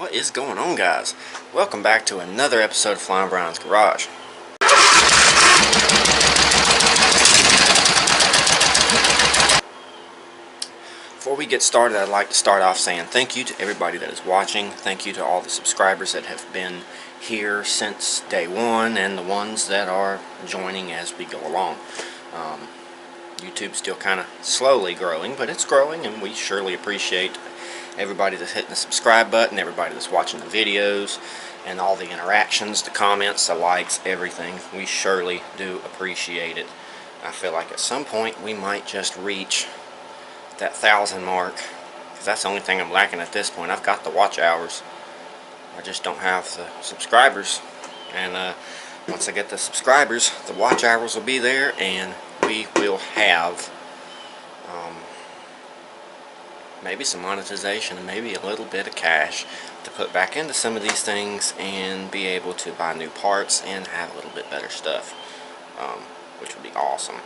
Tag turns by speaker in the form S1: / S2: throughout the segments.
S1: What is going on, guys? Welcome back to another episode of Flying Brian's Garage. Before we get started, I'd like to start off saying thank you to everybody that is watching. Thank you to all the subscribers that have been here since day one and the ones that are joining as we go along. YouTube's still kind of slowly growing, but it's growing, and we surely appreciate everybody that's hitting the subscribe button, everybody that's watching the videos, and all the interactions, the comments, the likes, everything. We surely do appreciate it. I feel like at some point we might just reach that 1,000 mark, because that's the only thing I'm lacking at this point. I've got the watch hours, I just don't have the subscribers, and once I get the subscribers, the watch hours will be there, and we will have maybe some monetization and maybe a little bit of cash to put back into some of these things and be able to buy new parts and have a little bit better stuff, which would be awesome.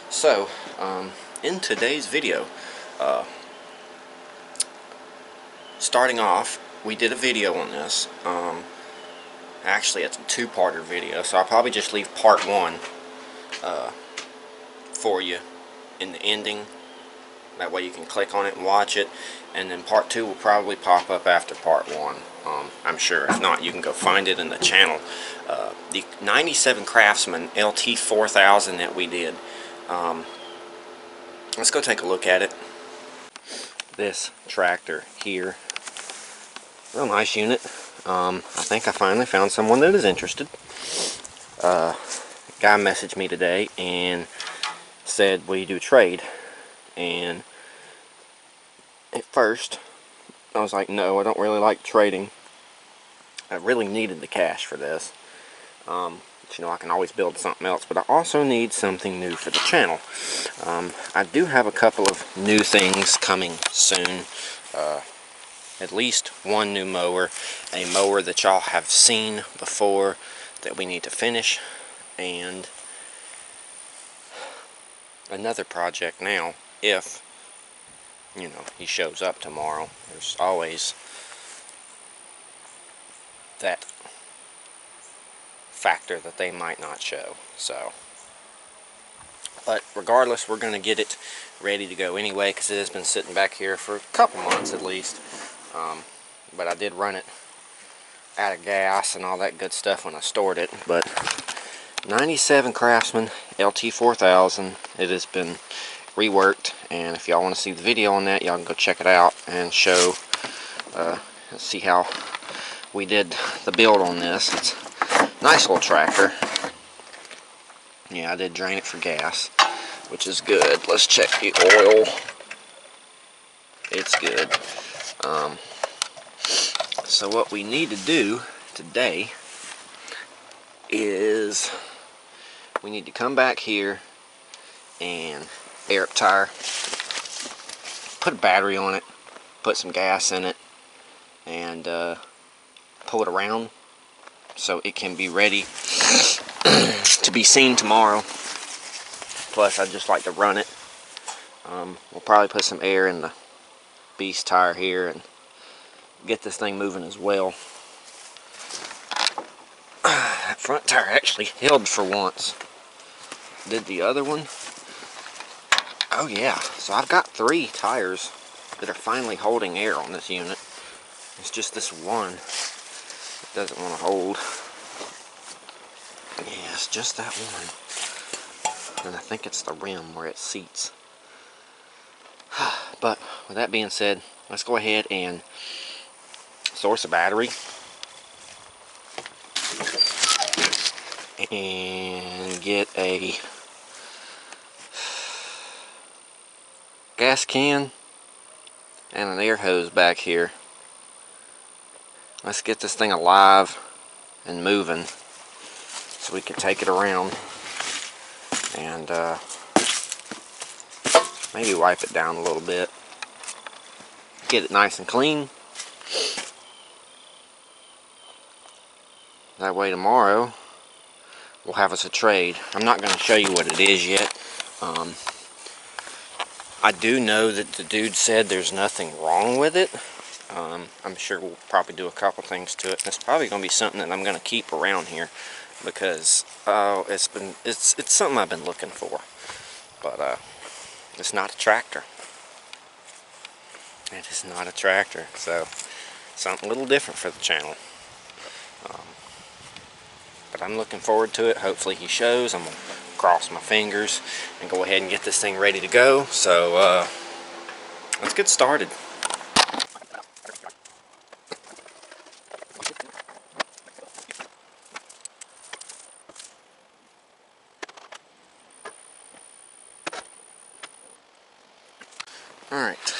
S1: So in today's video, starting off, we did a video on this. Actually, it's a two-parter video, so I'll probably just leave part one for you in the ending. That way you can click on it and watch it, and then part two will probably pop up after part one, I'm sure. If not, you can go find it in the channel. The 97 Craftsman LT4000 that we did. Let's go take a look at it. This tractor here, real nice unit. I think I finally found someone that is interested. A guy messaged me today and said, will you do a trade? And at first I was like, no, I don't really like trading. I really needed the cash for this. But, you know, I can always build something else, but I also need something new for the channel. I do have a couple of new things coming soon. At least one new mower, a mower that y'all have seen before that we need to finish, and another project now, if, you know, he shows up tomorrow. There's always that factor that they might not show. So, but regardless, we're going to get it ready to go anyway, because it has been sitting back here for a couple months at least. But I did run it out of gas and all that good stuff when I stored it. But 97 Craftsman LT4000, it has been reworked, and if y'all want to see the video on that, y'all can go check it out and show see how we did the build on this. It's a nice little tractor. Yeah, I did drain it for gas, which is good. Let's check the oil. It's good. So what we need to do today is we need to come back here and air up tire, put a battery on it, put some gas in it, and pull it around so it can be ready to be seen tomorrow. Plus, I'd just like to run it. We'll probably put some air in the beast tire here and get this thing moving as well. That front tire actually held for once. Did the other one? Oh yeah, so I've got 3 tires that are finally holding air on this unit. It's just this one that doesn't want to hold. Yeah, it's just that one. And I think it's the rim where it seats. But with that being said, let's go ahead and source a battery and get a gas can and an air hose back here. Let's get this thing alive and moving so we can take it around and maybe wipe it down a little bit, get it nice and clean. That way tomorrow we'll have us a trade. I'm not going to show you what it is yet. I do know that the dude said there's nothing wrong with it. I'm sure we'll probably do a couple things to it. It's probably going to be something that I'm going to keep around here because it's something I've been looking for. But it's not a tractor. It is not a tractor, so something a little different for the channel. But I'm looking forward to it. Hopefully he shows. I'm going to cross my fingers and go ahead and get this thing ready to go. So let's get started. Alright,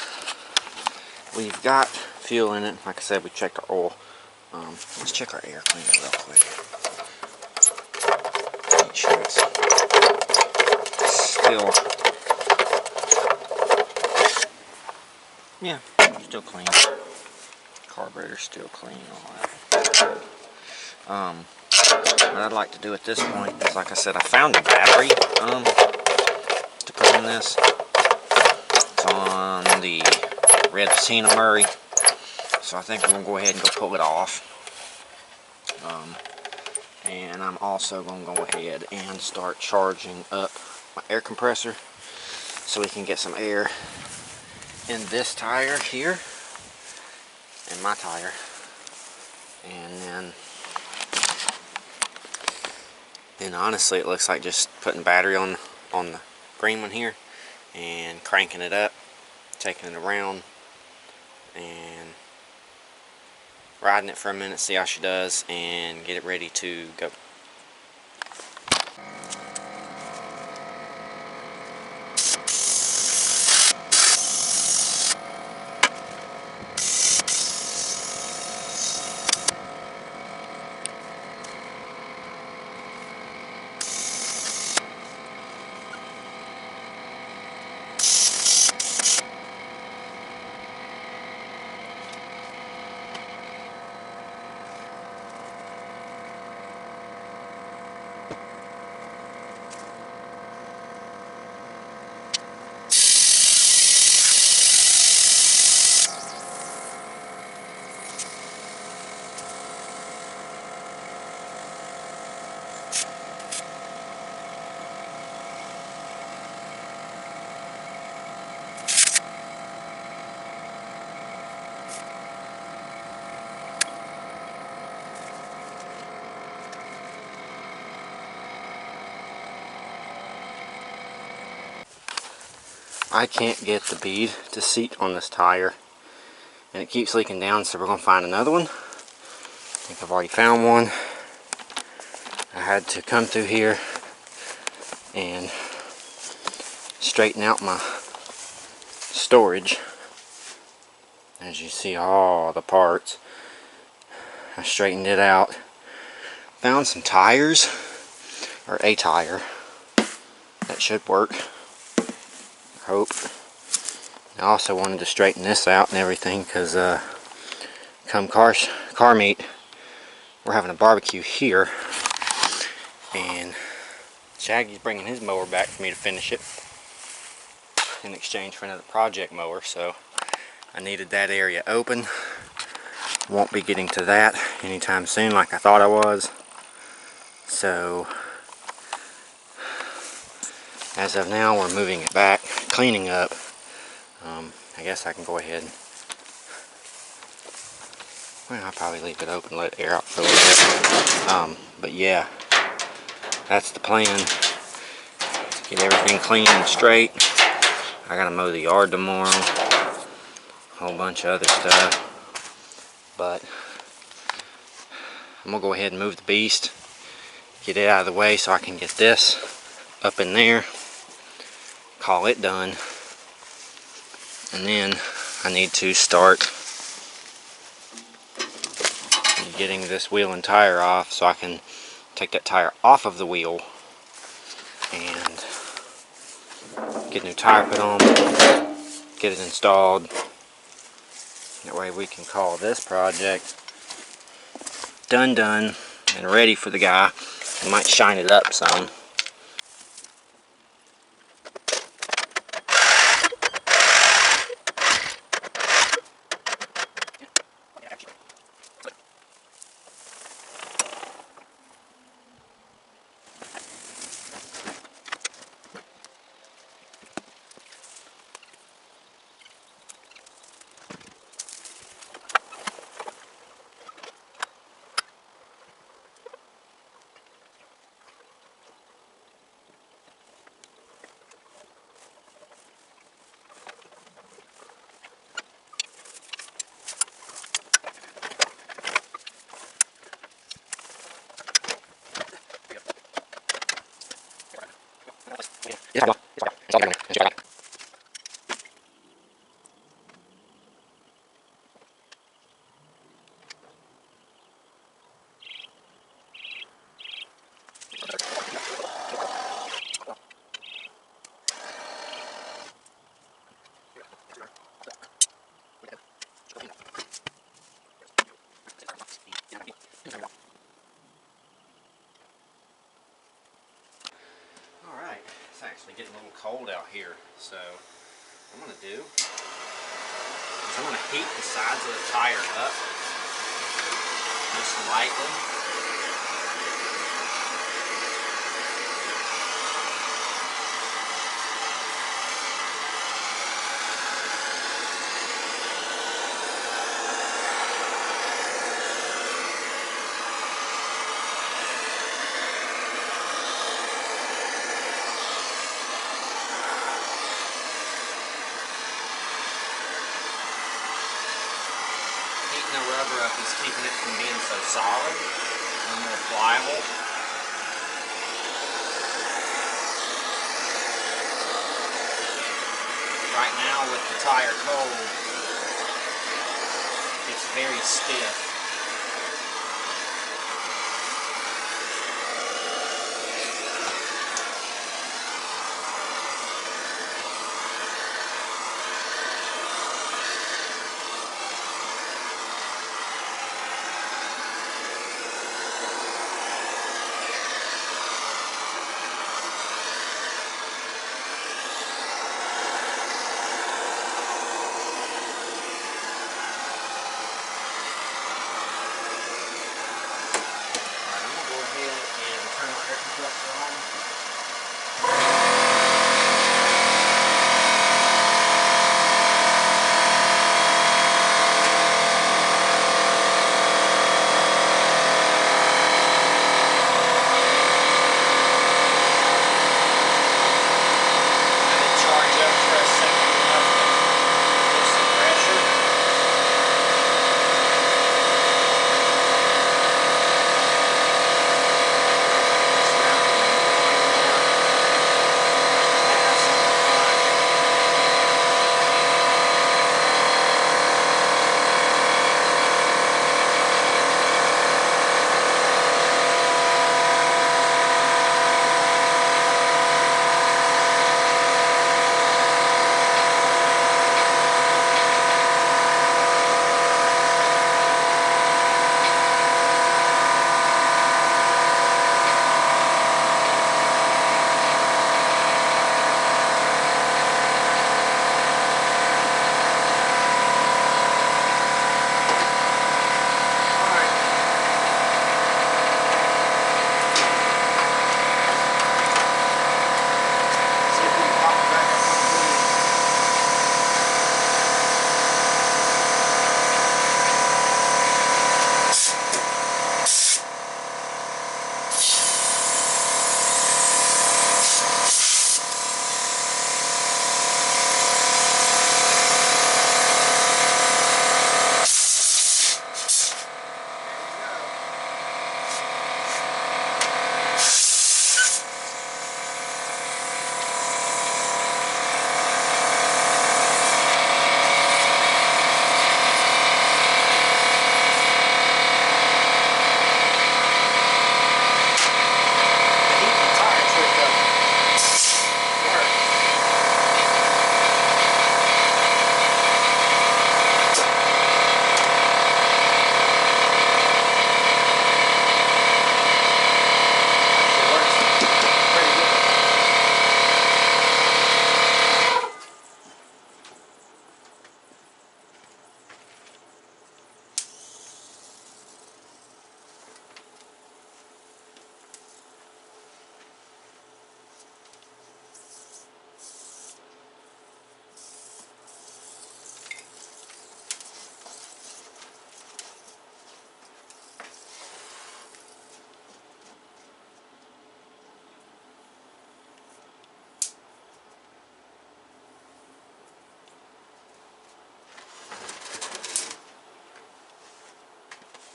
S1: we've got fuel in it. Like I said, we checked our oil. Let's check our air cleaner real quick. Make sure it's still, yeah, still clean. Carburetor's still clean, all that. What I'd like to do at this point is, like I said, I found a battery to put in this. It's on the red Tina Murray, so I think I'm going to go ahead and go pull it off. And I'm also going to go ahead and start charging up my air compressor so we can get some air in this tire here and my tire. And then honestly, it looks like just putting battery on the green one here and cranking it up, taking it around and riding it for a minute, see how she does, and get it ready to go. I can't get the bead to seat on this tire, and it keeps leaking down, so we're going to find another one. I think I've already found one. I had to come through here and straighten out my storage. As you see, all the parts, I straightened it out. Found some tires, or a tire that should work, I hope. I also wanted to straighten this out and everything because come car meet, we're having a barbecue here, and Shaggy's bringing his mower back for me to finish it in exchange for another project mower, so I needed that area open. Won't be getting to that anytime soon like I thought I was. So as of now, we're moving it back, cleaning up. I guess I can go ahead. Well, I'll probably leave it open, let it air out for a little bit. But yeah, that's the plan. Get everything clean and straight. I gotta mow the yard tomorrow. A whole bunch of other stuff. But I'm gonna go ahead and move the beast. Get it out of the way so I can get this up in there. Call it done. And then I need to start getting this wheel and tire off so I can take that tire off of the wheel and get a new tire put on, get it installed. That way we can call this project done and ready for the guy. I might shine it up some. actually getting a little cold out here. So what I'm going to do is I'm going to heat the sides of the tire up just lightly. The rubber up is keeping it from being so solid and more pliable. Right now with the tire cold, it's very stiff.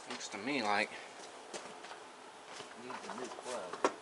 S1: Looks to me like it needs a new plug.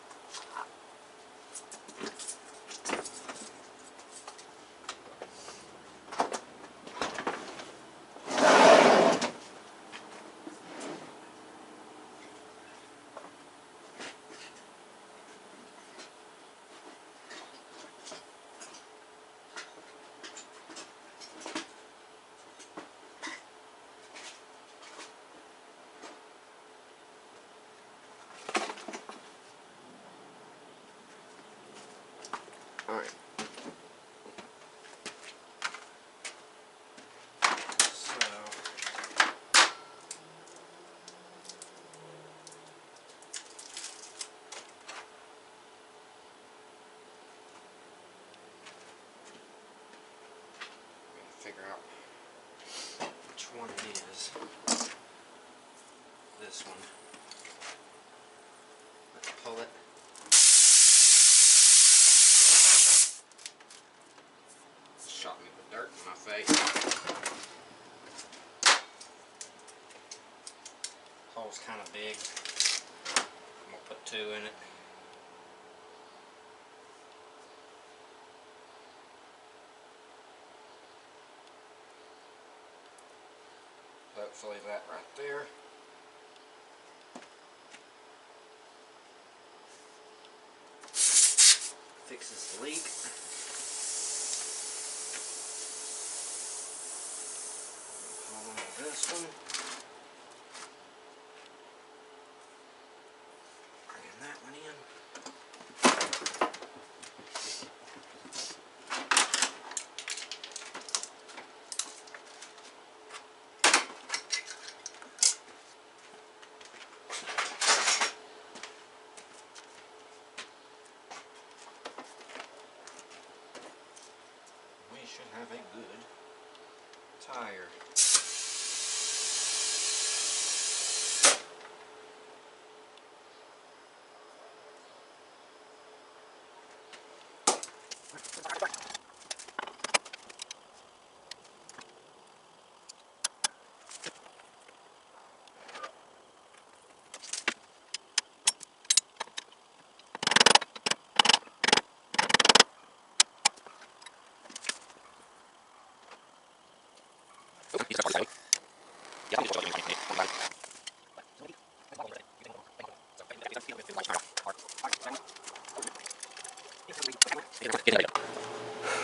S1: is this one. Let's pull it. Shot me with dirt in my face. Hole's kind of big. I'm going to put 2 in it. Hopefully that right there. Fixes the leak. Hold on to this one. Bringing that one in. Should have a good tire.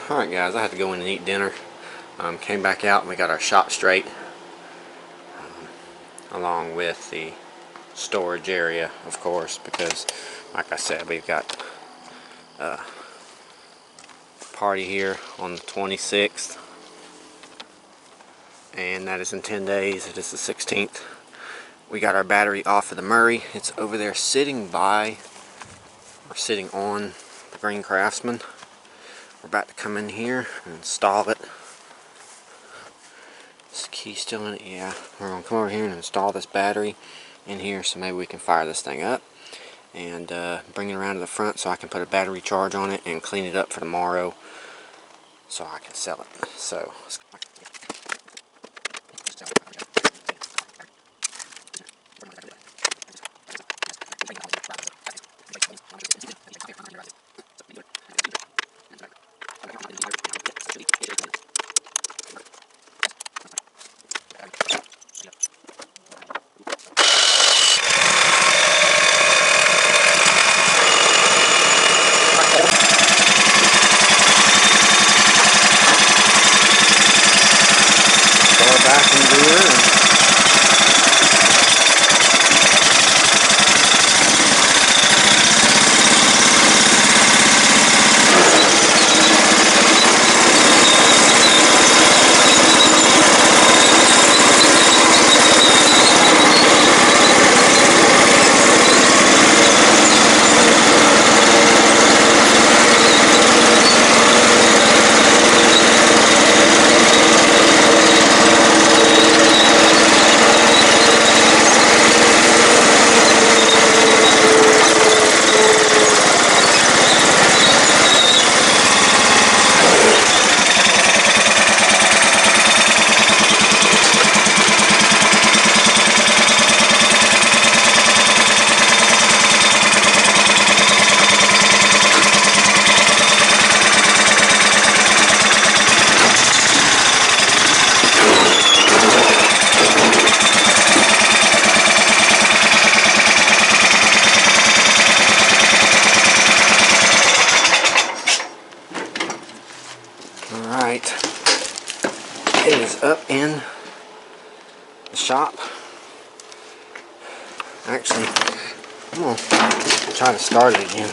S1: Alright guys, I had to go in and eat dinner. Came back out and we got our shop straight, along with the storage area, of course, because like I said, we've got a party here on the 26th, and that is in 10 days. It is the 16th. We got our battery off of the Murray. It's over there sitting by, or sitting on, the Green Craftsman. We're about to come in here and install it. Is the key still in it? Yeah. We're going to come over here and install this battery in here so maybe we can fire this thing up. And bring it around to the front so I can put a battery charge on it and clean it up for tomorrow so I can sell it. So back in gear and Alright, it is up in the shop. Actually, I'm going to try to start it again.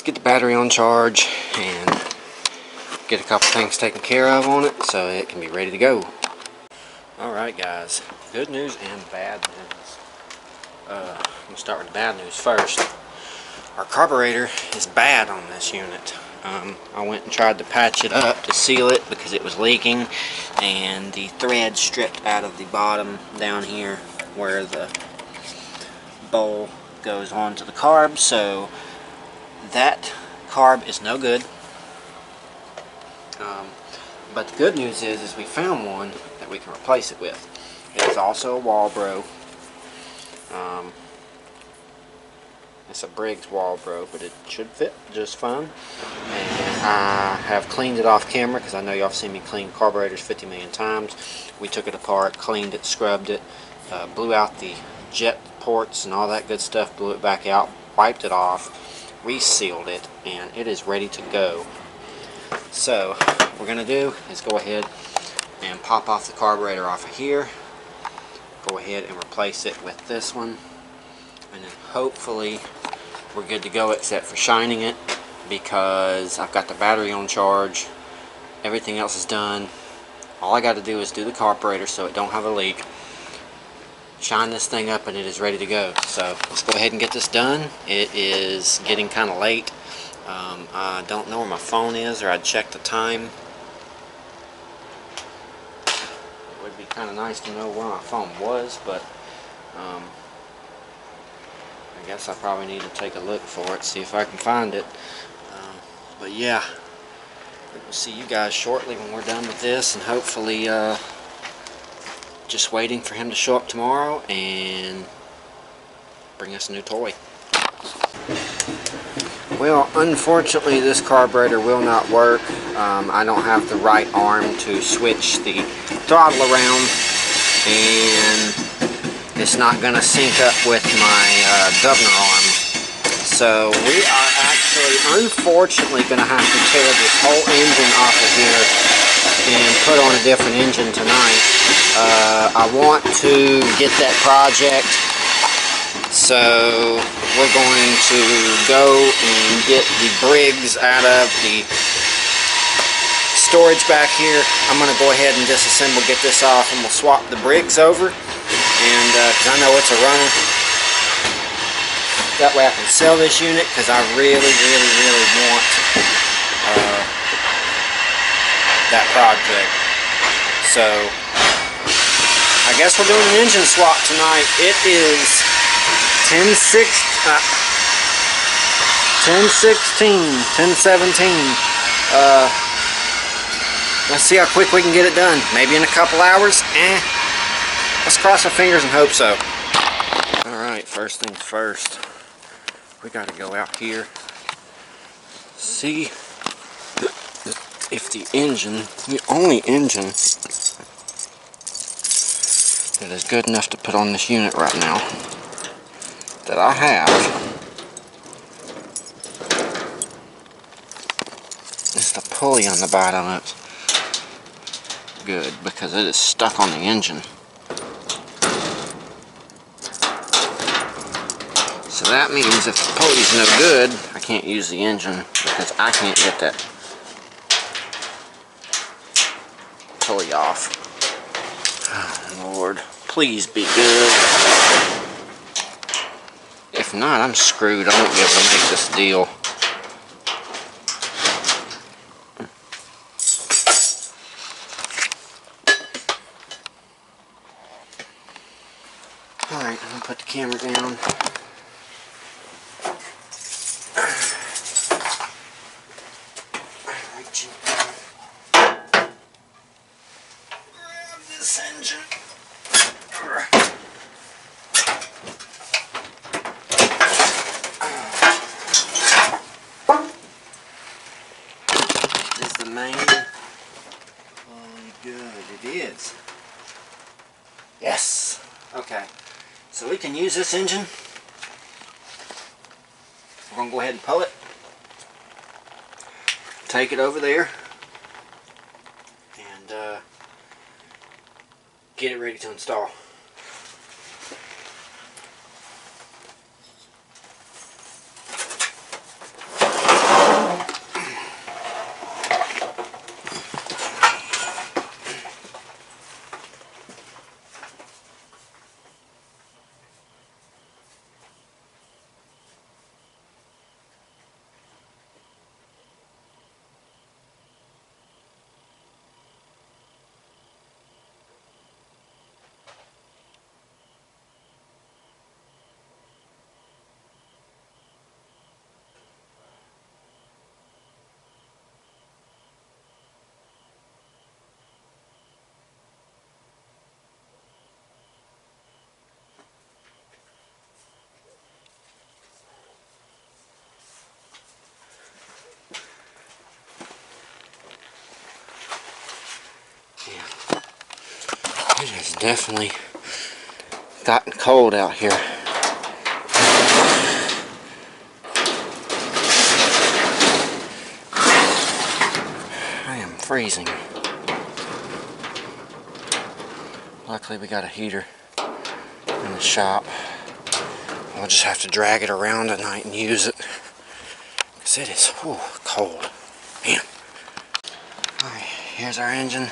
S1: get the battery on charge and get a couple things taken care of on it so it can be ready to go. Alright guys, good news and bad news. I'm going to start with the bad news first. Our carburetor is bad on this unit. I went and tried to patch it up to seal it because it was leaking, and the thread stripped out of the bottom down here where the bowl goes onto the carb, so that carb is no good. But the good news is we found one that we can replace it with. It is also a Walbro. It's a Briggs Walbro, but it should fit just fine. And I have cleaned it off camera because I know y'all have seen me clean carburetors 50 million times. We took it apart, cleaned it, scrubbed it, blew out the jet ports and all that good stuff, blew it back out, wiped it off, resealed it, and it is ready to go. So what we're going to do is go ahead and pop off the carburetor off of here, go ahead and replace it with this one, and then hopefully we're good to go except for shining it, because I've got the battery on charge, everything else is done. All I got to do is do the carburetor so it don't have a leak, shine this thing up, and it is ready to go. So let's go ahead and get this done. It is getting kind of late. I don't know where my phone is, or I'd check the time. It would be kind of nice to know where my phone was, but I guess I probably need to take a look for it, see if I can find it. But yeah, we'll see you guys shortly when we're done with this, and hopefully just waiting for him to show up tomorrow and bring us a new toy. Well, unfortunately this carburetor will not work. I don't have the right arm to switch the throttle around, and it's not going to sync up with my governor arm. So we are actually, unfortunately, going to have to tear this whole engine off of here and put on a different engine tonight. I want to get that project, so we're going to go and get the Briggs out of the storage back here. I'm going to go ahead and disassemble, get this off, and we'll swap the Briggs over. And because I know it's a runner, that way I can sell this unit, because I really want that project. So I guess we're doing an engine swap tonight. It is 10:17. Let's see how quick we can get it done. Maybe in a couple hours. Let's cross our fingers and hope so. Alright, first things first. We gotta go out here, see if the engine, the only engine that is good enough to put on this unit right now that I have, is the pulley on the bottom of it. Good, because it is stuck on the engine. So that means if the pulley's no good, I can't use the engine, because I can't get that pulley off. Oh, Lord, please be good. If not, I'm screwed. I won't be able to make this deal. Alright, I'm going to put the camera down. Yes. Okay. So we can use this engine. We're going to go ahead and pull it. Take it over there. And get it ready to install. It has definitely gotten cold out here. I am freezing. Luckily we got a heater in the shop. We'll just have to drag it around tonight and use it. Because it is cold. Man. Alright, here's our engine.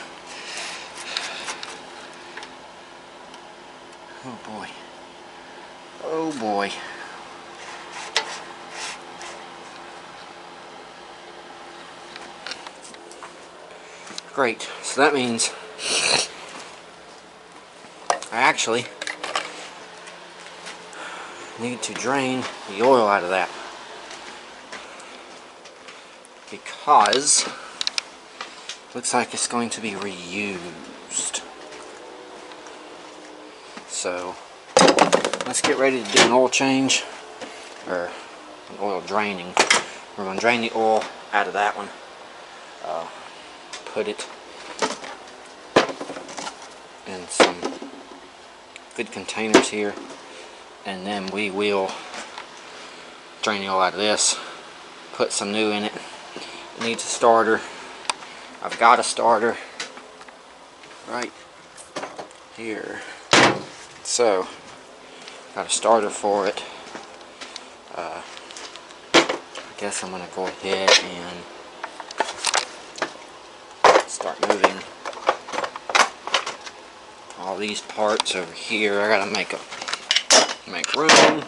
S1: Oh boy. Oh boy. Great. So that means I actually need to drain the oil out of that, because looks like it's going to be reused. So let's get ready to do an oil change, or an oil draining. We're going to drain the oil out of that one, put it in some good containers here, and then we will drain the oil out of this, put some new in it. It needs a starter. I've got a starter right here, so got a starter for it. I guess I'm gonna go ahead and start moving all these parts over here. I gotta make room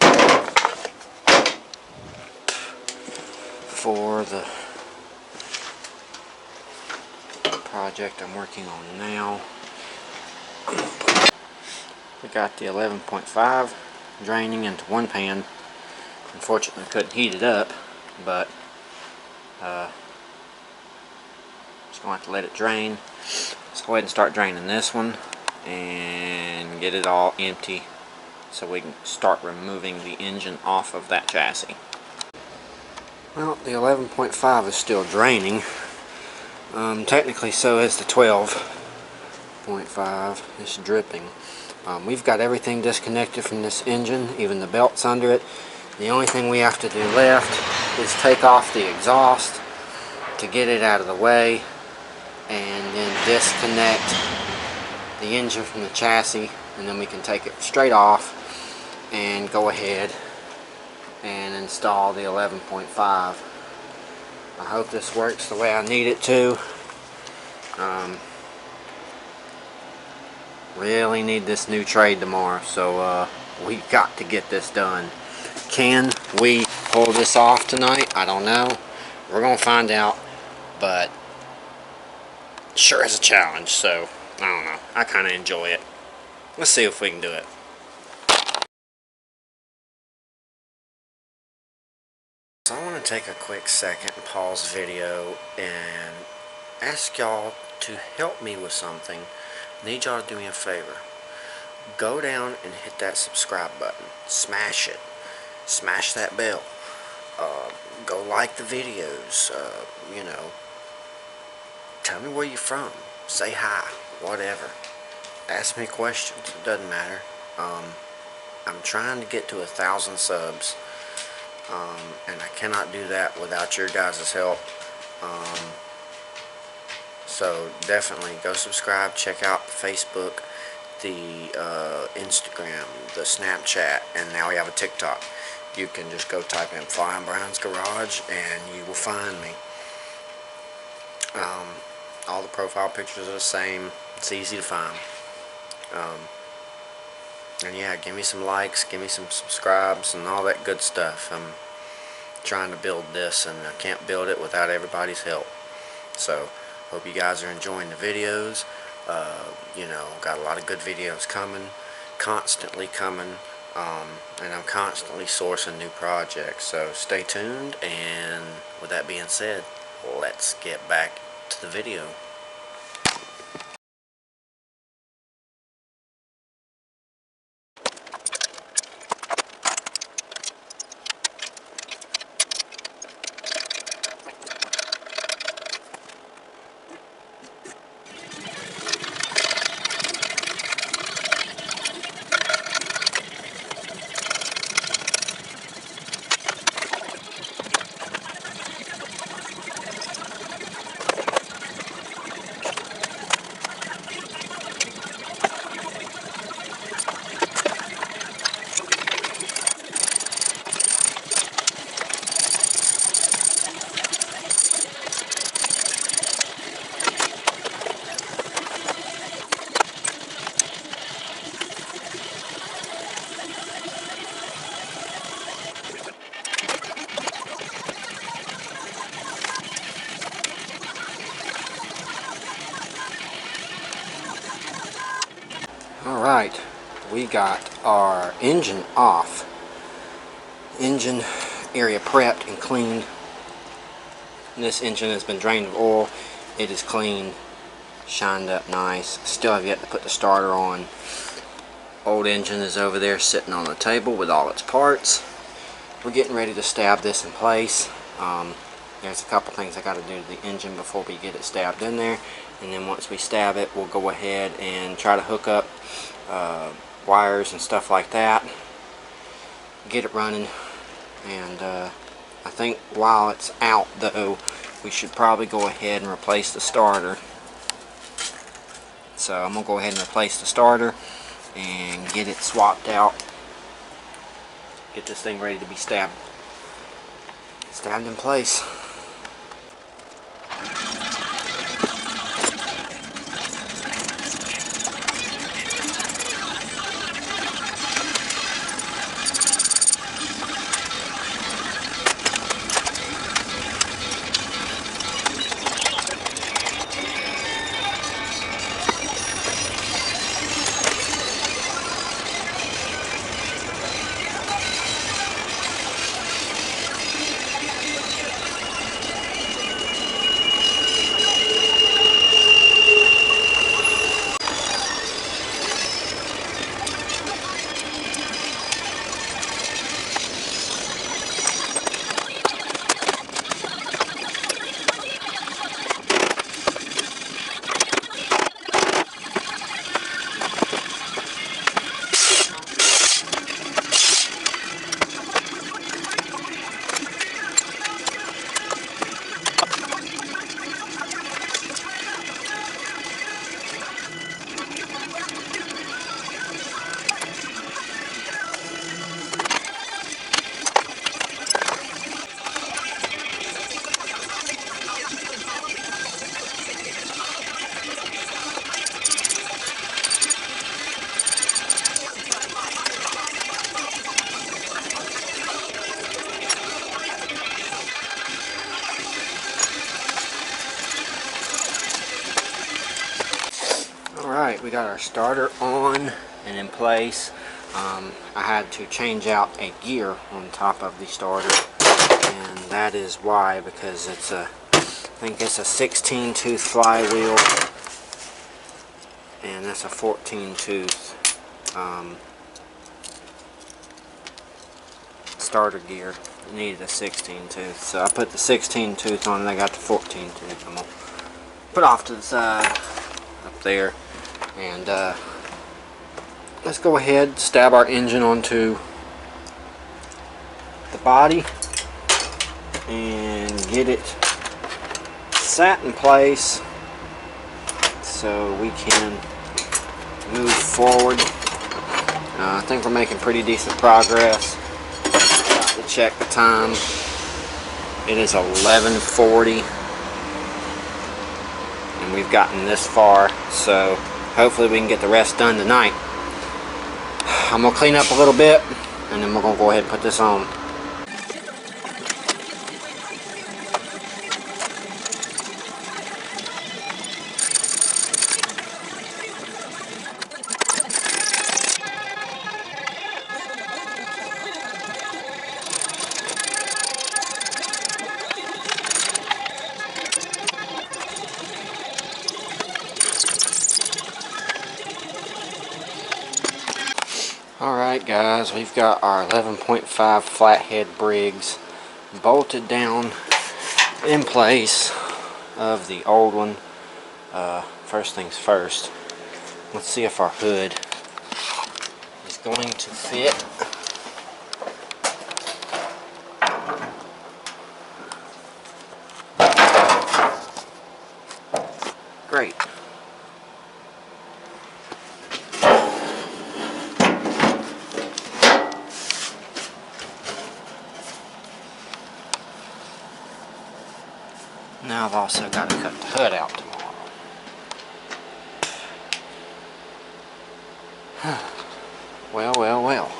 S1: for the project I'm working on now. We got the 11.5 draining into one pan. Unfortunately I couldn't heat it up, but just gonna have to let it drain. Let's go ahead and start draining this one and get it all empty so we can start removing the engine off of that chassis. Well, the 11.5 is still draining. Technically so is the 12.5. It's dripping. We've got everything disconnected from this engine, even the belts under it. The only thing we have to do left is take off the exhaust to get it out of the way, and then disconnect the engine from the chassis, and then we can take it straight off and go ahead and install the 11.5. I hope this works the way I need it to. Really need this new trade tomorrow, so we got to get this done. Can we pull this off tonight? I don't know. We're gonna find out, but sure is a challenge, so I don't know. I kind of enjoy it. Let's see if we can do it. So I want to take a quick second and pause the video and ask y'all to help me with something. I need y'all to do me a favor. Go down and hit that subscribe button. Smash it. Smash that bell. Go like the videos. You know, tell me where you're from. Say hi. Whatever. Ask me questions. It doesn't matter. I'm trying to get to 1,000 subs. And I cannot do that without your guys' help. So definitely go subscribe, check out Facebook, the Instagram, the Snapchat, and now we have a TikTok. You can just go type in Flying Brian's Garage and you will find me. All the profile pictures are the same. It's easy to find. And yeah, give me some likes, give me some subscribes, and all that good stuff. I'm trying to build this, and I can't build it without everybody's help. So hope you guys are enjoying the videos. You know, got a lot of good videos coming, constantly coming, and I'm constantly sourcing new projects. So stay tuned, and with that being said, let's get back to the video. Alright, we got our engine off. Engine area prepped and cleaned. This engine has been drained of oil. It is clean, shined up nice. Still have yet to put the starter on. Old engine is over there sitting on the table with all its parts. We're getting ready to stab this in place. There's a couple things I got to do to the engine before we get it stabbed in there, and then once we stab it, we'll go ahead and try to hook up wires and stuff like that, get it running. And I think while it's out though, we should probably go ahead and replace the starter. So I'm gonna go ahead and replace the starter and get it swapped out, get this thing ready to be stabbed in place. Alright, we got our starter on and in place. I had to change out a gear on top of the starter, and that is why, because it's a, I think it's a 16 tooth flywheel, and that's a 14 tooth starter gear. It needed a 16 tooth, so I put the 16 tooth on and I got the 14 tooth. I'm gonna put off to the side up there, and let's go ahead, stab our engine onto the body and get it sat in place so we can move forward. I think we're making pretty decent progress. Got to check the time. It is 11:40 and we've gotten this far, so hopefully we can get the rest done tonight. I'm going to clean up a little bit and then we're going to go ahead and put this on. Alright guys, we've got our 11.5 flathead Briggs bolted down in place of the old one. First things first, let's see if our hood is going to fit. Great. Now I've also got to cut the hood out tomorrow. Well.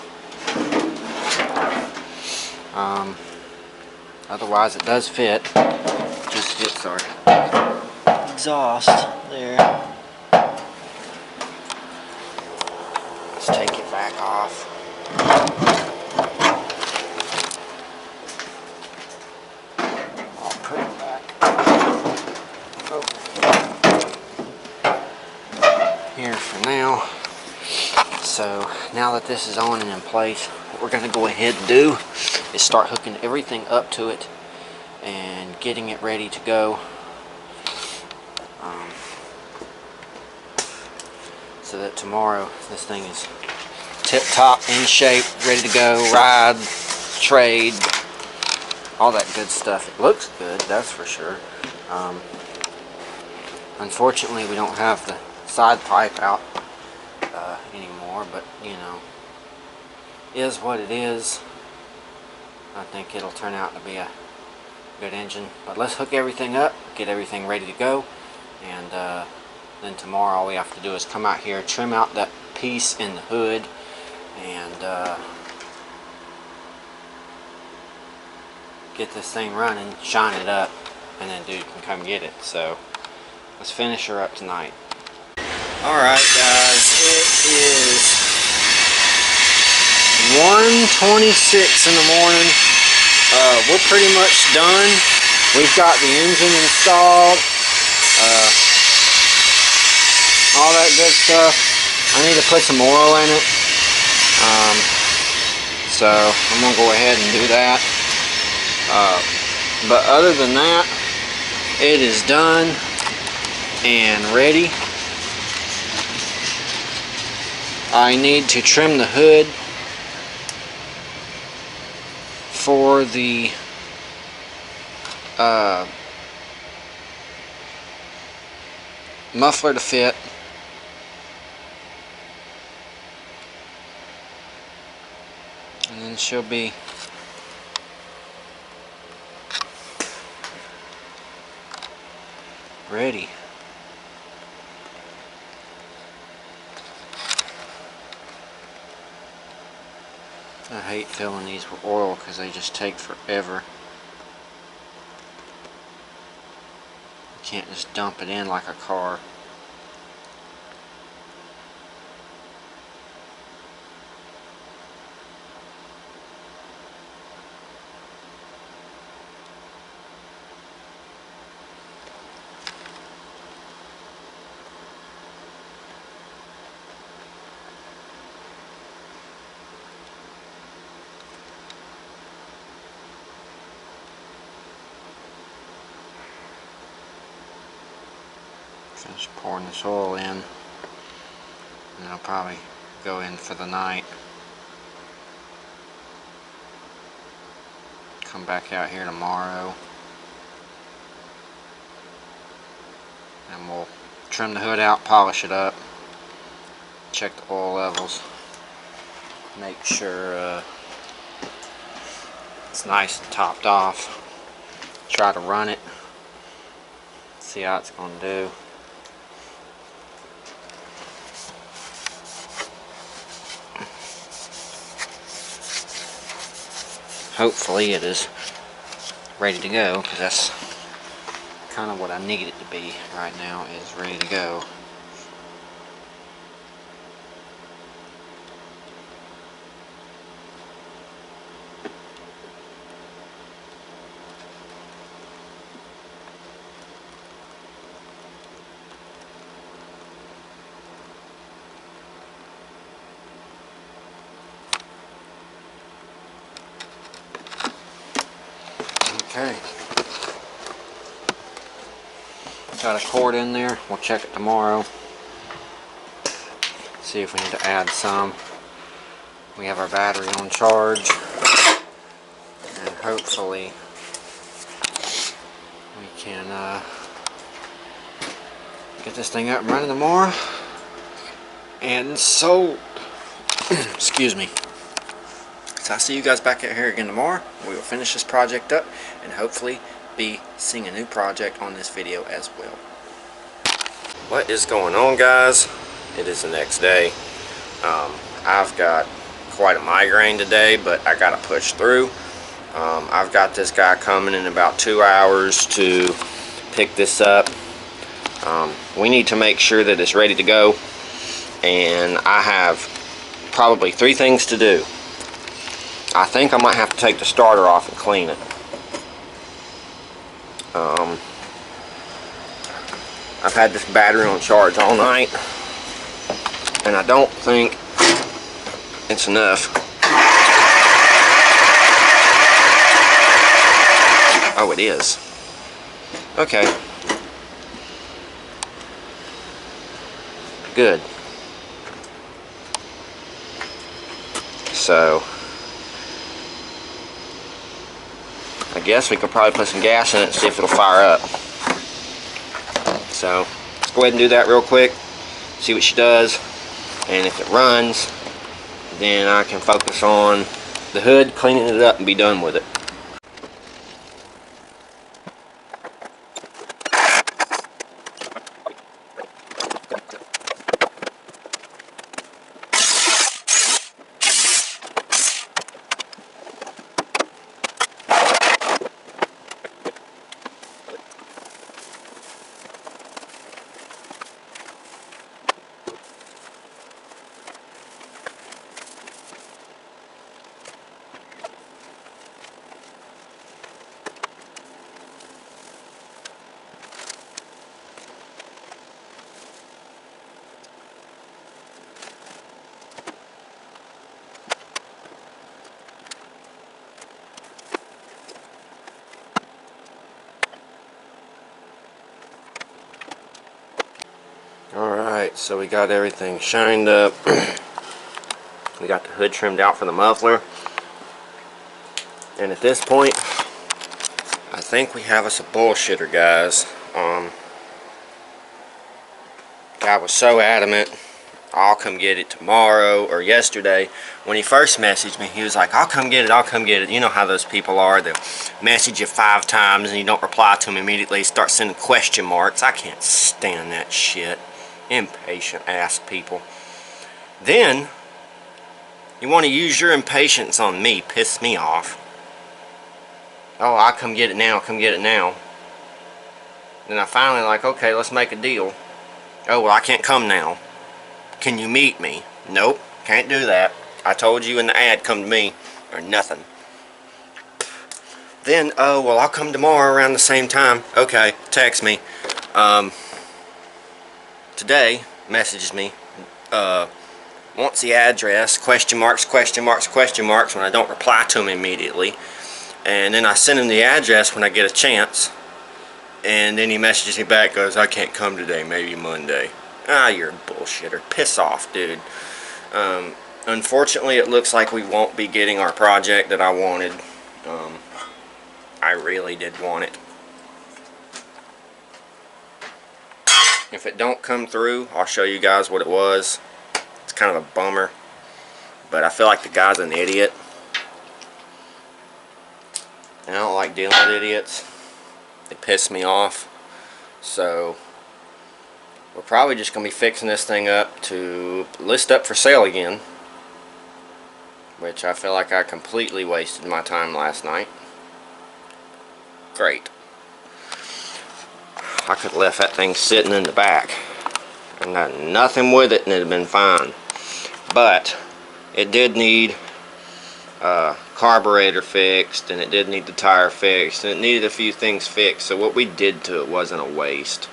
S1: Otherwise it does fit. Just fits our exhaust there. Let's take it back off. I'll put it back over here for now. So now that this is on and in place, what we're going to go ahead and do is start hooking everything up to it and getting it ready to go. So that tomorrow this thing is tip-top, in shape, ready to go, ride, trade, all that good stuff. It looks good, that's for sure. Unfortunately, we don't have the side pipe out anymore, but you know, is what it is. I think it'll turn out to be a good engine. But let's hook everything up, get everything ready to go, and then tomorrow all we have to do is come out here, trim out that piece in the hood, and get this thing running, shine it up, and then dude can come get it. So let's finish her up tonight. Alright guys, it is 1:26 in the morning. We're pretty much done. We've got the engine installed, all that good stuff. I need to put some oil in it, so I'm going to go ahead and do that. But other than that, it is done and ready. I need to trim the hood for the muffler to fit. And then she'll be ready. I hate filling these with oil because they just take forever. You can't just dump it in like a car. Finish pouring this oil in, and I'll probably go in for the night. Come back out here tomorrow, and we'll trim the hood out, polish it up, check the oil levels, make sure it's nice and topped off, try to run it, see how it's going to do. Hopefully it is ready to go, because that's kind of what I need it to be right now, is ready to go. Okay. Got a cord in there. We'll check it tomorrow. See if we need to add some. We have our battery on charge. And hopefully we can get this thing up and running tomorrow. And so, excuse me. So I'll see you guys back out here again tomorrow. We will finish this project up and hopefully be seeing a new project on this video as well. What is going on, guys? It is the next day. I've got quite a migraine today, but I gotta push through. I've got this guy coming in about 2 hours to pick this up. We need to make sure that it's ready to go, and I have probably 3 things to do. I think I might have to take the starter off and clean it. I've had this battery on charge all night, and I don't think it's enough. Oh, it is. Okay. Good. So, I guess we could probably put some gas in it and see if it'll fire up. So, let's go ahead and do that real quick, see what she does, and if it runs, then I can focus on the hood, cleaning it up, and be done with it. Alright, so we got everything shined up. We got the hood trimmed out for the muffler. And at this point, I think we have us a bullshitter, guys. Guy was so adamant, I'll come get it tomorrow or yesterday. When he first messaged me, he was like, I'll come get it, I'll come get it. You know how those people are. They'll message you 5 times and you don't reply to them immediately. Start sending question marks. I can't stand that shit. Impatient ass people. Then you want to use your impatience on me, piss me off. Oh, I'll come get it now, come get it now. Then I finally like, okay, let's make a deal. Oh, well, I can't come now. Can you meet me? Nope, can't do that. I told you in the ad, come to me, or nothing. Then, oh, well, I'll come tomorrow around the same time. Okay, text me. Today, messages me, wants the address, question marks, question marks, question marks, when I don't reply to him immediately. And then I send him the address when I get a chance. And then he messages me back, goes, I can't come today, maybe Monday. Ah, you're a bullshitter. Piss off, dude. Unfortunately, it looks like we won't be getting our project that I wanted. I really did want it. If it don't come through, I'll show you guys what it was. It's kind of a bummer, but I feel like the guy's an idiot. And I don't like dealing with idiots. They piss me off. So we're probably just going to be fixing this thing up to list up for sale again, which I feel like I completely wasted my time last night. Great. I could have left that thing sitting in the back and done nothing with it and it'd have been fine. But it did need carburetor fixed, and it did need the tire fixed, and it needed a few things fixed. So what we did to it wasn't a waste.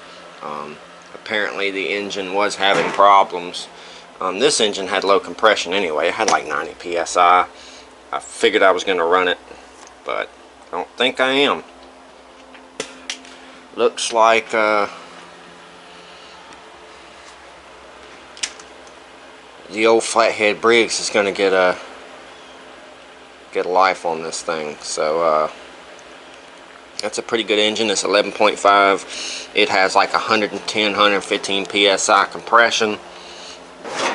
S1: Apparently the engine was having problems. This engine had low compression anyway. It had like 90 psi. I figured I was going to run it, but I don't think I am. Looks like the old flathead Briggs is going to get a life on this thing. So that's a pretty good engine. It's 11.5. It has like 110, 115 psi compression,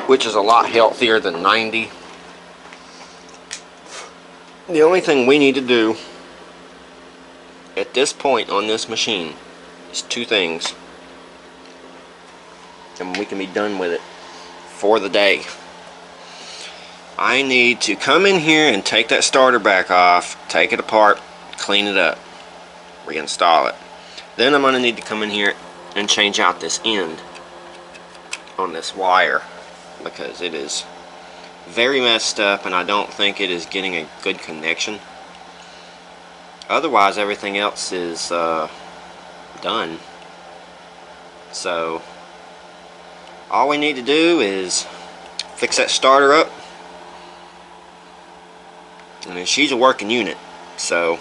S1: which is a lot healthier than 90. The only thing we need to do at this point on this machine is 2 things, and we can be done with it for the day. I need to come in here and take that starter back off, take it apart, clean it up, reinstall it. Then I'm going to need to come in here and change out this end on this wire, because it is very messed up, and I don't think it is getting a good connection. Otherwise, everything else is done. So all we need to do is fix that starter up, and then she's a working unit. So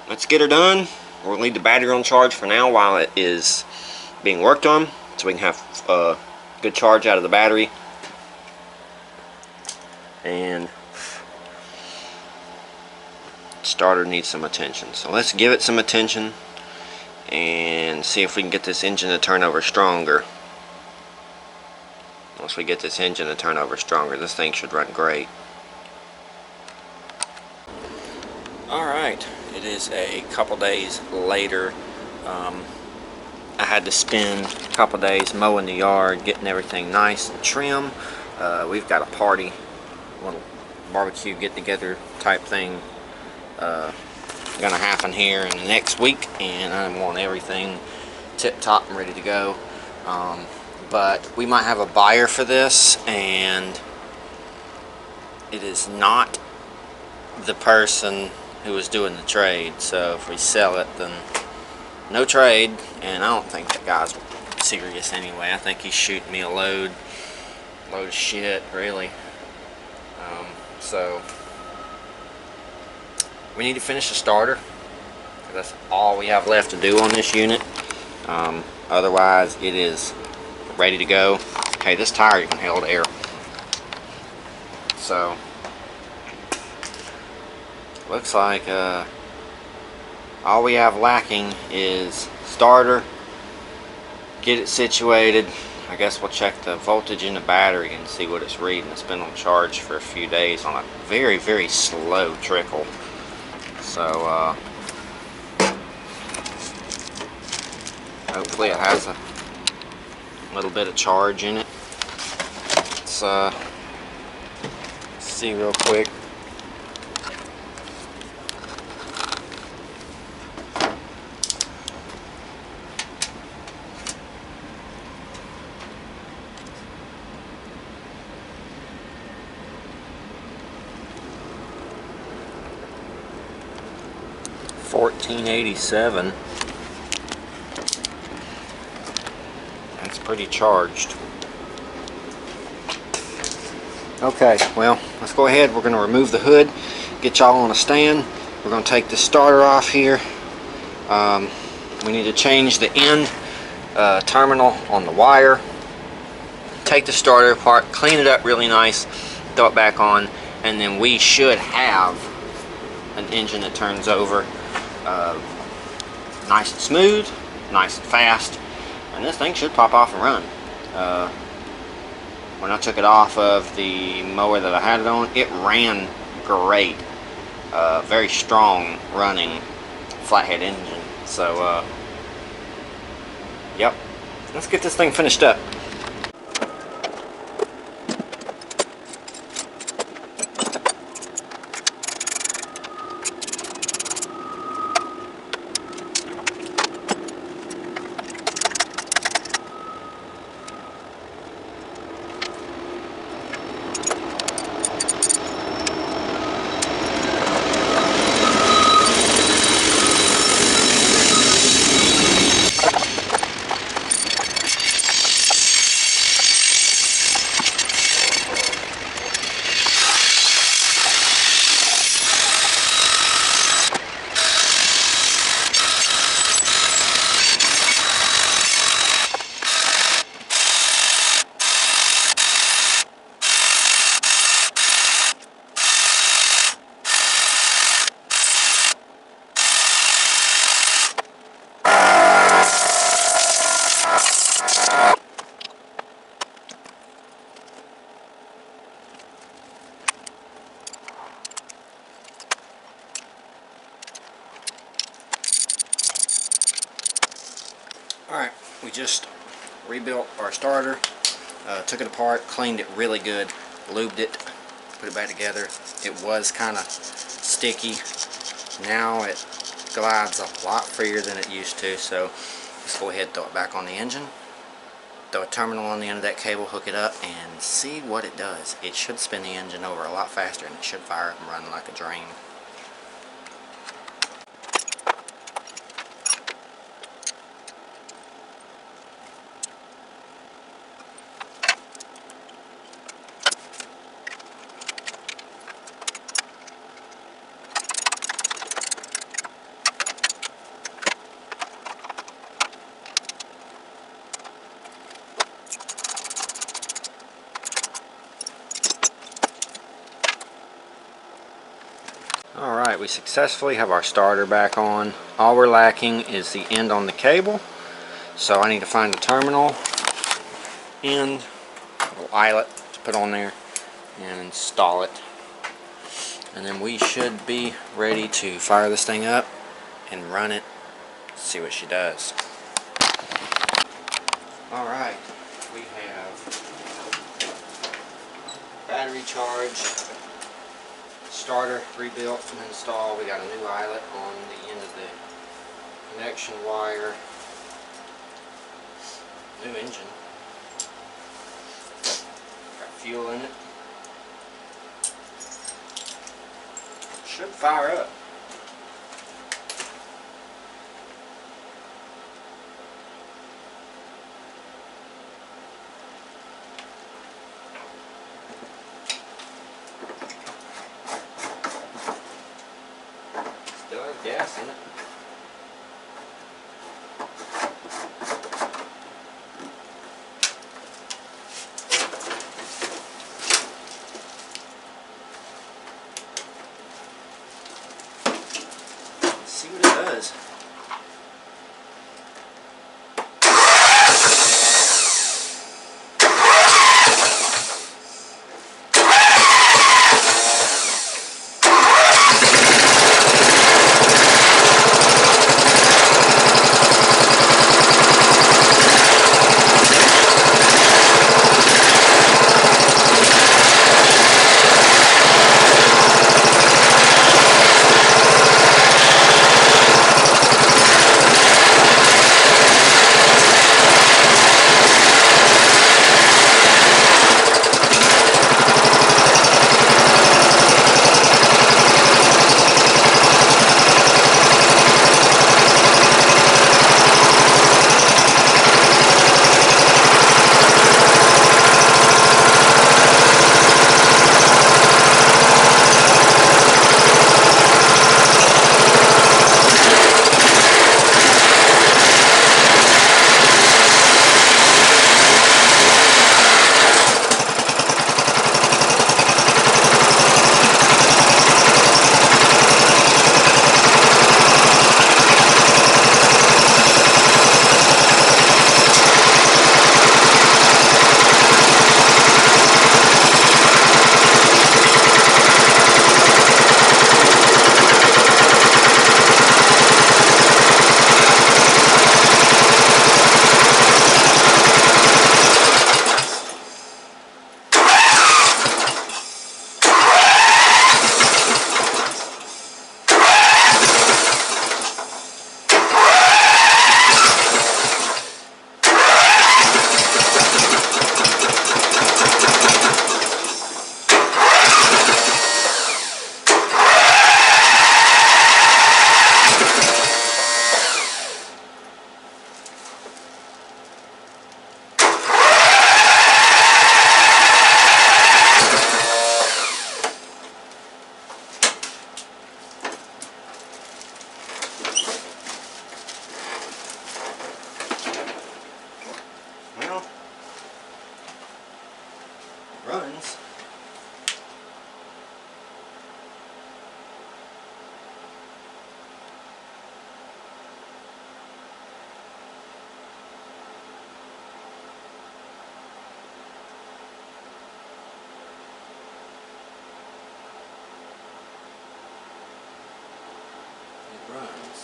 S1: let's get her done. We'll leave the battery on charge for now while it is being worked on, so we can have a good charge out of the battery. And starter needs some attention, so let's give it some attention and see if we can get this engine to turn over stronger. Once we get this engine to turn over stronger, this thing should run great. Alright, it is a couple days later. I had to spend a couple days mowing the yard, getting everything nice and trim. We've got a party, little barbecue get-together type thing gonna happen here in the next week, and I want everything tip-top and ready to go. But we might have a buyer for this, and it is not the person who was doing the trade. So if we sell it, then no trade. And I don't think that guy's serious anyway. I think he's shooting me a load of shit, really. So we need to finish the starter. That's all we have left to do on this unit. Otherwise, it is ready to go. Okay, this tire can hold air. So looks like all we have lacking is starter, get it situated. I guess we'll check the voltage in the battery and see what it's reading. It's been on charge for a few days on a very, very slow trickle. So hopefully it has a little bit of charge in it. Let's see real quick. $14.87. That's pretty charged. Okay, well, let's go ahead. We're going to remove the hood, get y'all on a stand. We're going to take the starter off here. We need to change the end terminal on the wire. Take the starter apart, clean it up really nice, throw it back on, and then we should have an engine that turns over nice and smooth, nice and fast, and this thing should pop off and run. When I took it off of the mower that I had it on, it ran great. Very strong running flathead engine. So yep, let's get this thing finished up. Alright, we just rebuilt our starter, took it apart, cleaned it really good, lubed it, put it back together. It was kind of sticky. Now it glides a lot freer than it used to, so let's go ahead and throw it back on the engine, throw a terminal on the end of that cable, hook it up, and see what it does. It should spin the engine over a lot faster, and it should fire up and run like a drain. Alright, we successfully have our starter back on. All we're lacking is the end on the cable. So I need to find a terminal and a little eyelet to put on there and install it. And then we should be ready to fire this thing up and run it, see what she does. Alright, we have battery charge, starter rebuilt and installed. We got a new eyelet on the end of the connection wire. New engine. Got fuel in it. Should fire up. Still has gas in it. Let's see what it does. Runs. It runs.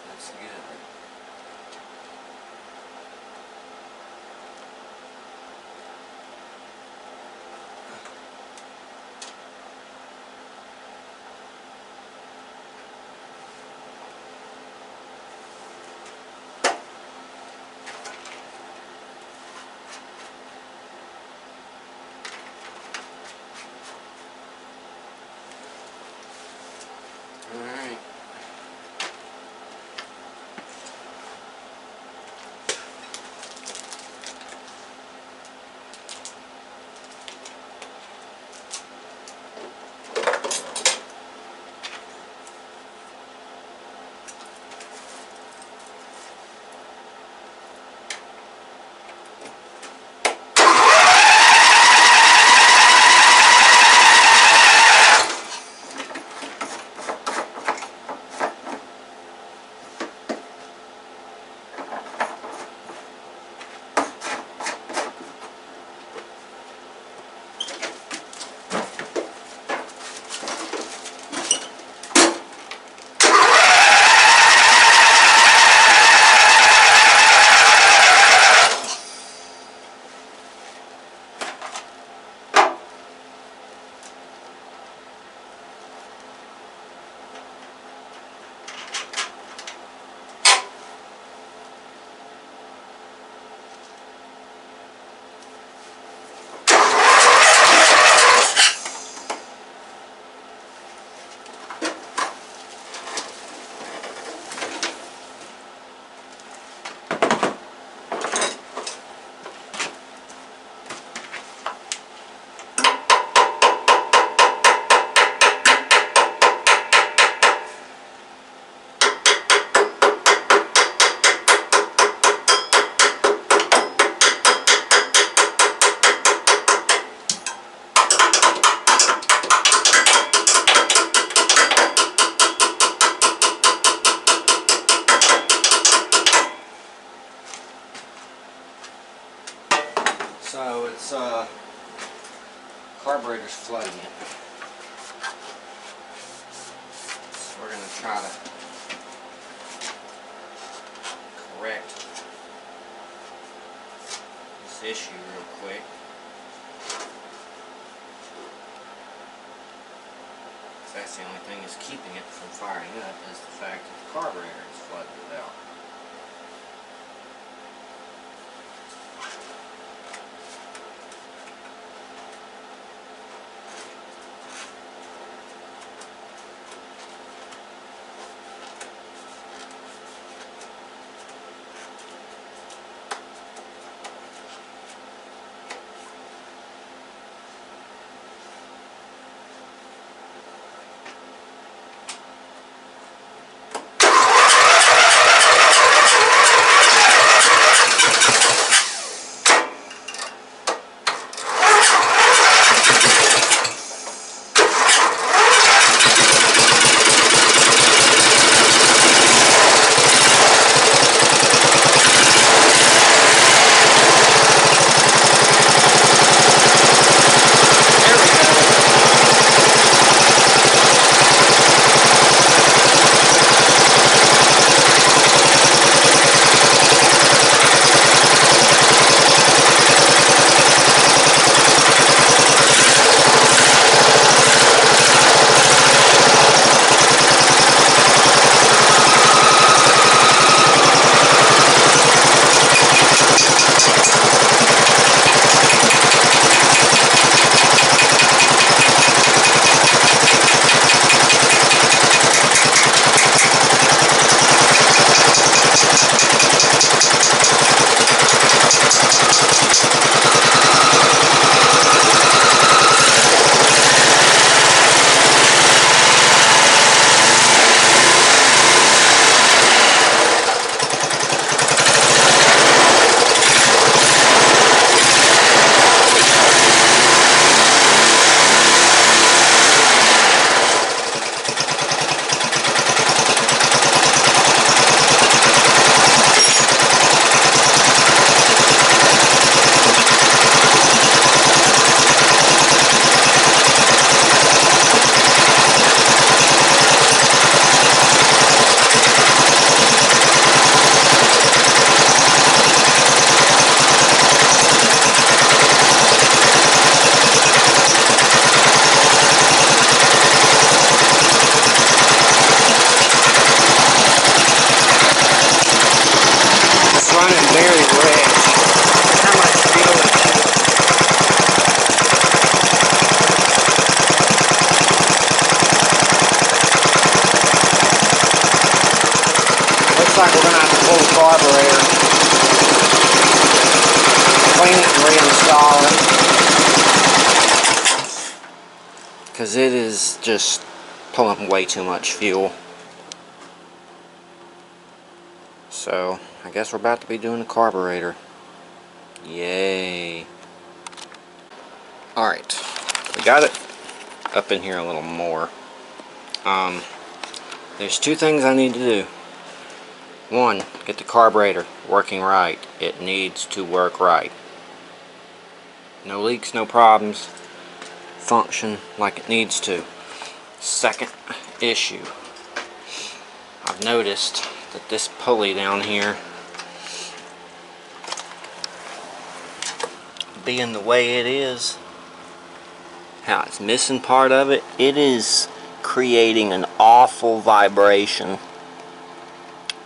S1: That's good. carburetor's flooding it. So we're going to try to correct this issue real quick. That's the only thing that's keeping it from firing up, is the fact that the carburetor is flooded it out. Looks like we're going to have to pull the carburetor, clean it and reinstall it, because it is just pulling way too much fuel. So I guess we're about to be doing the carburetor. Yay. Alright, we got it up in here a little more. There's two things I need to do. One, get the carburetor working right. It needs to work right. No leaks, no problems. Function like it needs to. Second issue, I've noticed that this pulley down here, being the way it is, how it's missing part of it, it is creating an awful vibration.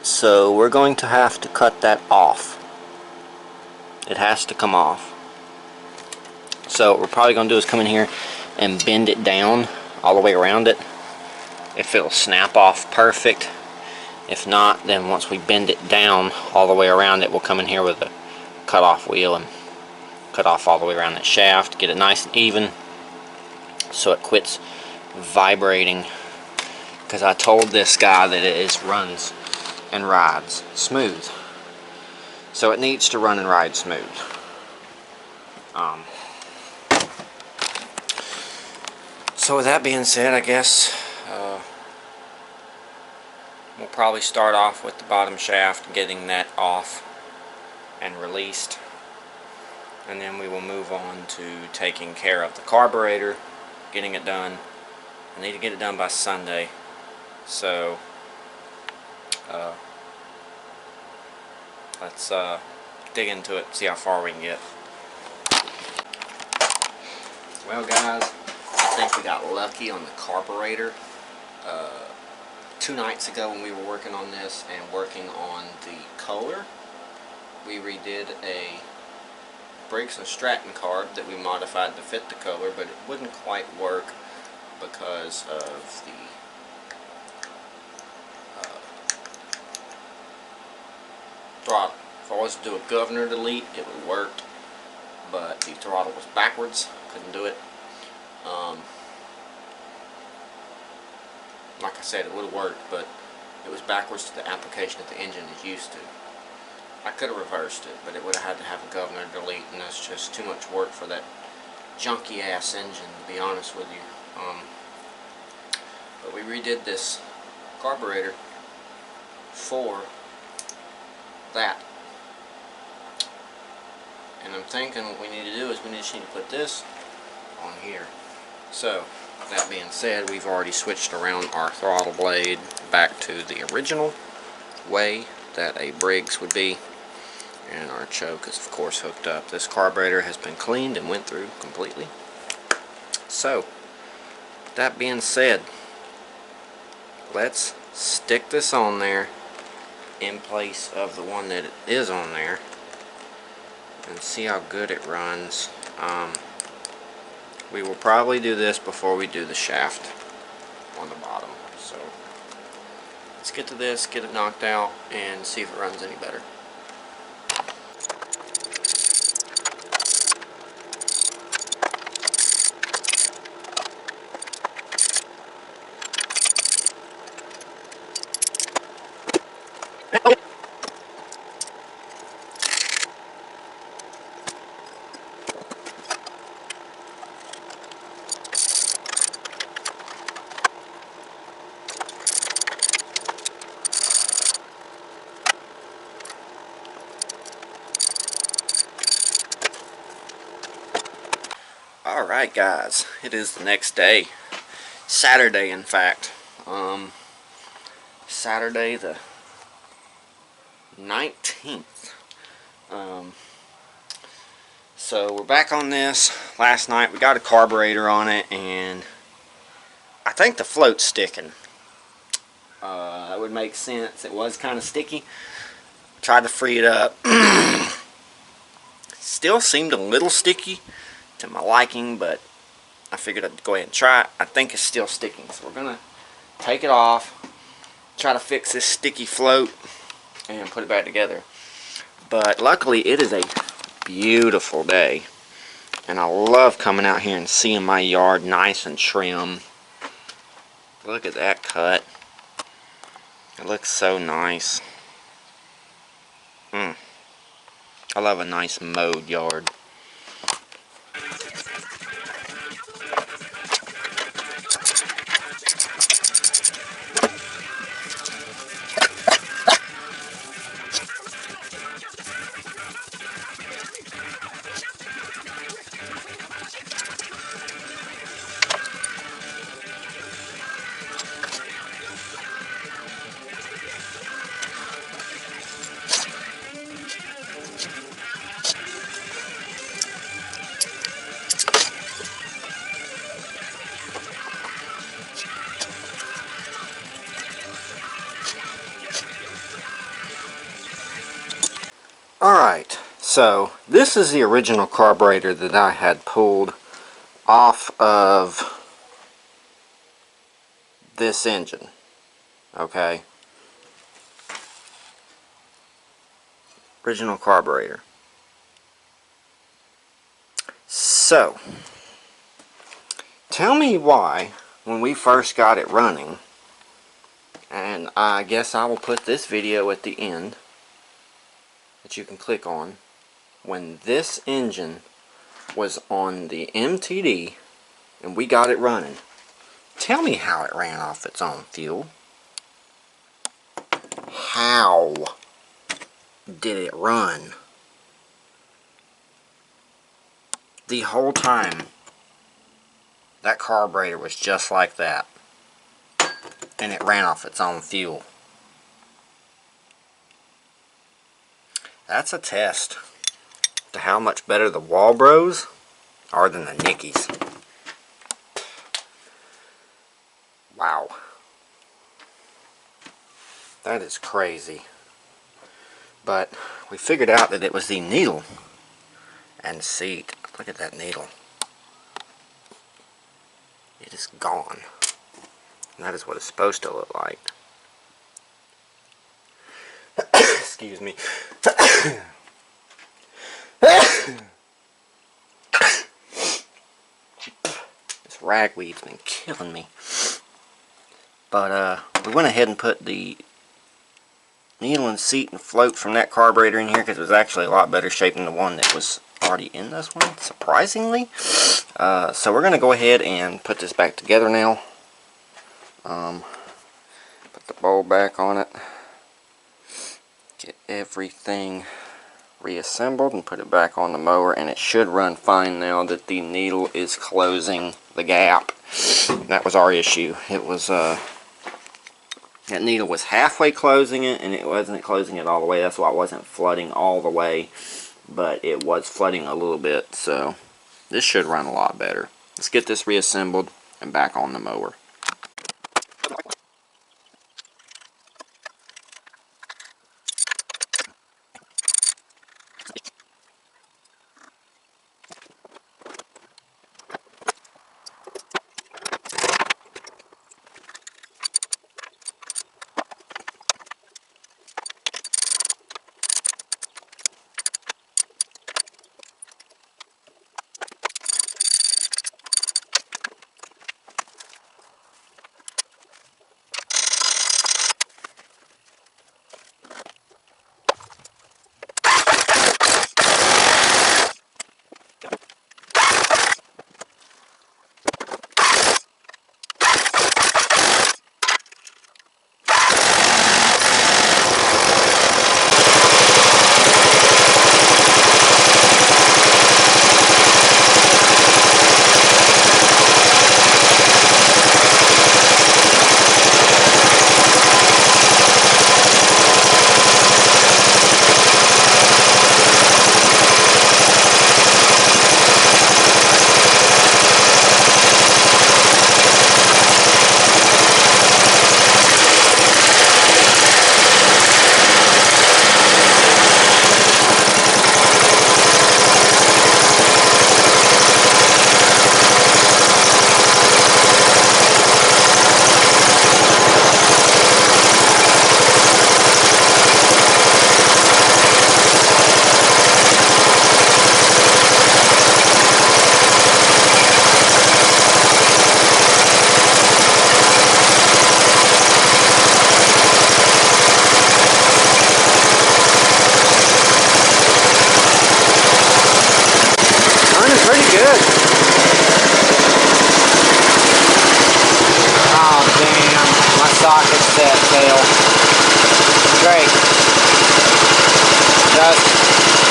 S1: So we're going to have to cut that off. It has to come off. So what we're probably going to do is come in here and bend it down all the way around it. If it'll snap off perfect. If not, then once we bend it down all the way around it, we'll come in here with a cut-off wheel and cut off all the way around that shaft, get it nice and even so it quits vibrating. Because I told this guy that it runs and rides smooth. So it needs to run and ride smooth. So with that being said, I guess we'll probably start off with the bottom shaft, getting that off and released. and then we will move on to taking care of the carburetor, getting it done. I need to get it done by Sunday, so let's dig into it, see how far we can get. Well guys, I think we got lucky on the carburetor. 2 nights ago when we were working on this and working on the color, we redid a Briggs & Stratton carb that we modified to fit the color, but it wouldn't quite work because of the throttle. If I was to do a governor delete, it would work, but the throttle was backwards. Couldn't do it. Like I said, it would have worked, but it was backwards to the application that the engine is used to. I could have reversed it, but it would have had to have a governor delete, and that's just too much work for that junky ass engine, to be honest with you. But we redid this carburetor for that, and I'm thinking what we need to do is we just need to put this on here. So that being said, we've already switched around our throttle blade back to the original way that a Briggs would be, and our choke is of course hooked up. This carburetor has been cleaned and went through completely. So that being said, let's stick this on there in place of the one that is on there and see how good it runs. We will probably do this before we do the shaft on the bottom. So let's get to this, get it knocked out, and see if it runs any better. Alright guys, it is the next day, Saturday in fact, Saturday the 19th. So we're back on this. Last night we got a carburetor on it, and I think the float's sticking. That would make sense. It was kind of sticky. Tried to free it up. Still seemed a little sticky to my liking, but I figured I'd go ahead and try it. I think it's still sticking, so we're gonna take it off, try to fix this sticky float, and put it back together. But luckily it is a beautiful day, and I love coming out here and seeing my yard nice and trim. Look at that cut. It looks so nice. I love a nice mowed yard. Alright, so this is the original carburetor that I had pulled off of this engine. Okay? Original carburetor. So, tell me why, when we first got it running, and I guess I will put this video at the end that you can click on, when this engine was on the MTD and we got it running, tell me how it ran off its own fuel. How did it run? the whole time, that carburetor was just like that. And it ran off its own fuel. That's a test to how much better the Walbros are than the Nickies. Wow. That is crazy. But we figured out that it was the needle and seat. Look at that needle. It is gone. And that is what it's supposed to look like. Excuse me. This ragweed's been killing me. But we went ahead and put the needle and seat and float from that carburetor in here because it was actually a lot better shape than the one that was already in this one, surprisingly. So we're going to go ahead and put this back together now. Put the bowl back on it. Get everything reassembled and put it back on the mower, and it should run fine now that the needle is closing the gap. That was our issue. It was that needle was halfway closing it, and it wasn't closing it all the way. That's why it wasn't flooding all the way, but it was flooding a little bit. So this should run a lot better. Let's get this reassembled and back on the mower.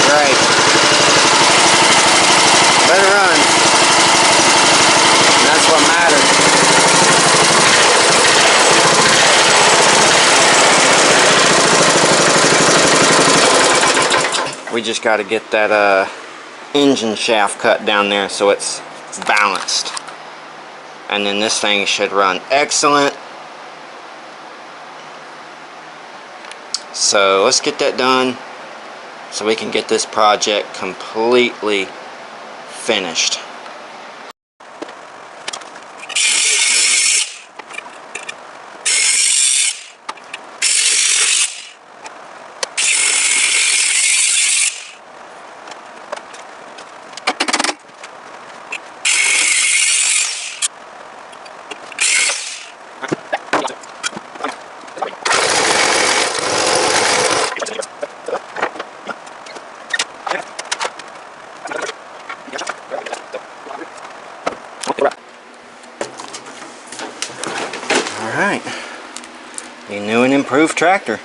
S1: Great. Better run. And that's what matters. We just got to get that engine shaft cut down there so it's balanced. And then this thing should run excellent. So let's get that done so we can get this project completely finished. Alright, a new and improved tractor.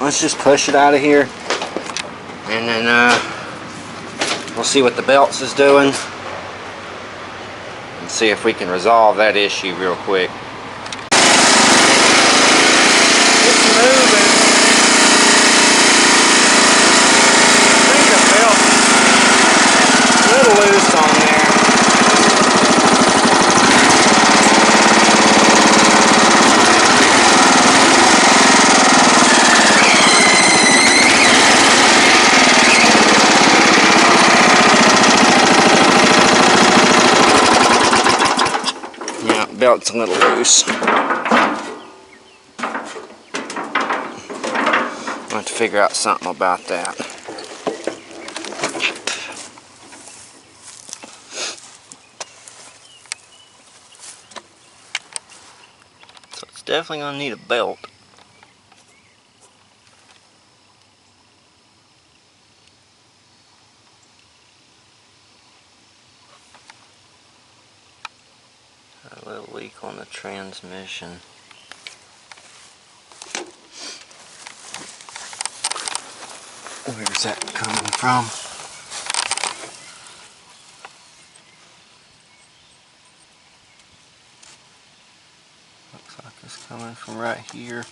S1: let's just push it out of here, and then we'll see what the belts is doing and see if we can resolve that issue real quick. It's moving. I think the belt's a little loose on there. Belt's a little loose. I'll have to figure out something about that. So it's definitely going to need a belt. A little leak on the transmission. Where's that coming from? Looks like it's coming from right here.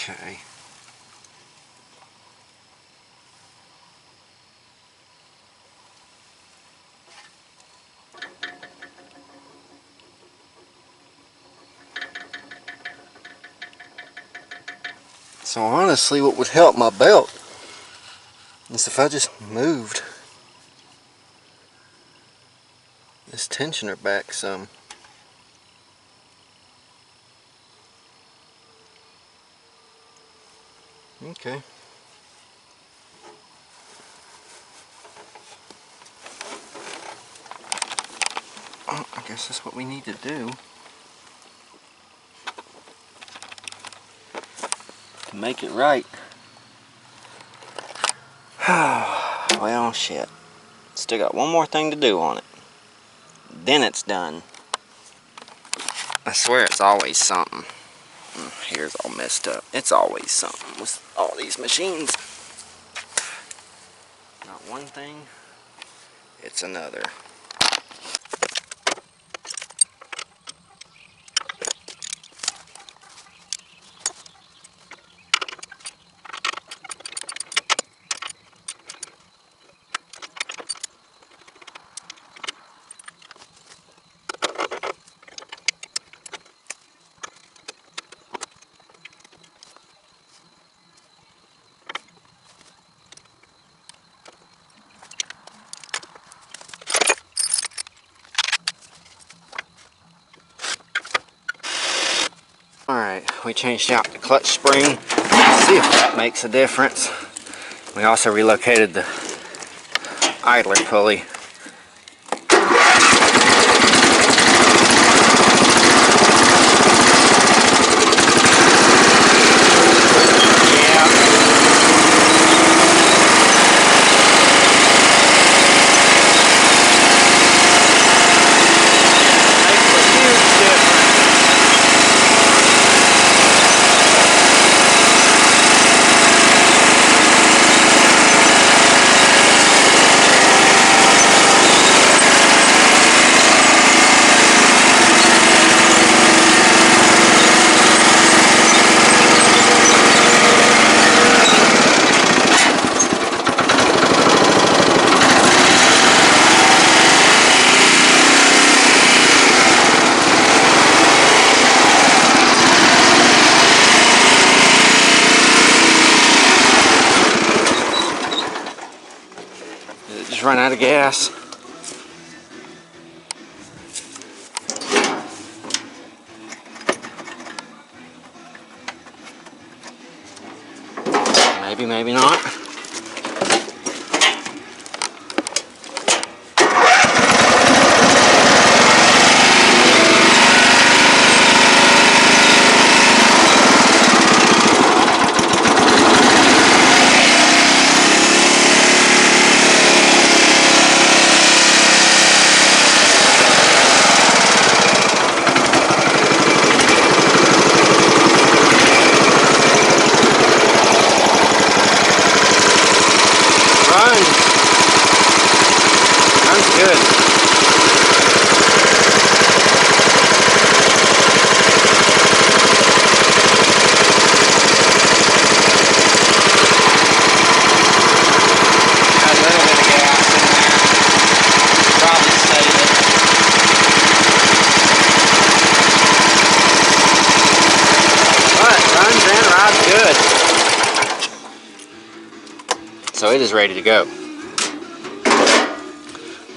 S1: Okay. So honestly, what would help my belt is if I just moved this tensioner back some. Okay. Oh, I guess that's what we need to do to make it right. Well, shit. Still got one more thing to do on it. Then it's done. I swear it's always something. Here's all messed up. It's always something with all these machines. Not one thing, it's another. Alright, we changed out the clutch spring. Let's see if that makes a difference. We also relocated the idler pulley. Run out of gas. Maybe, maybe not. it is ready to go.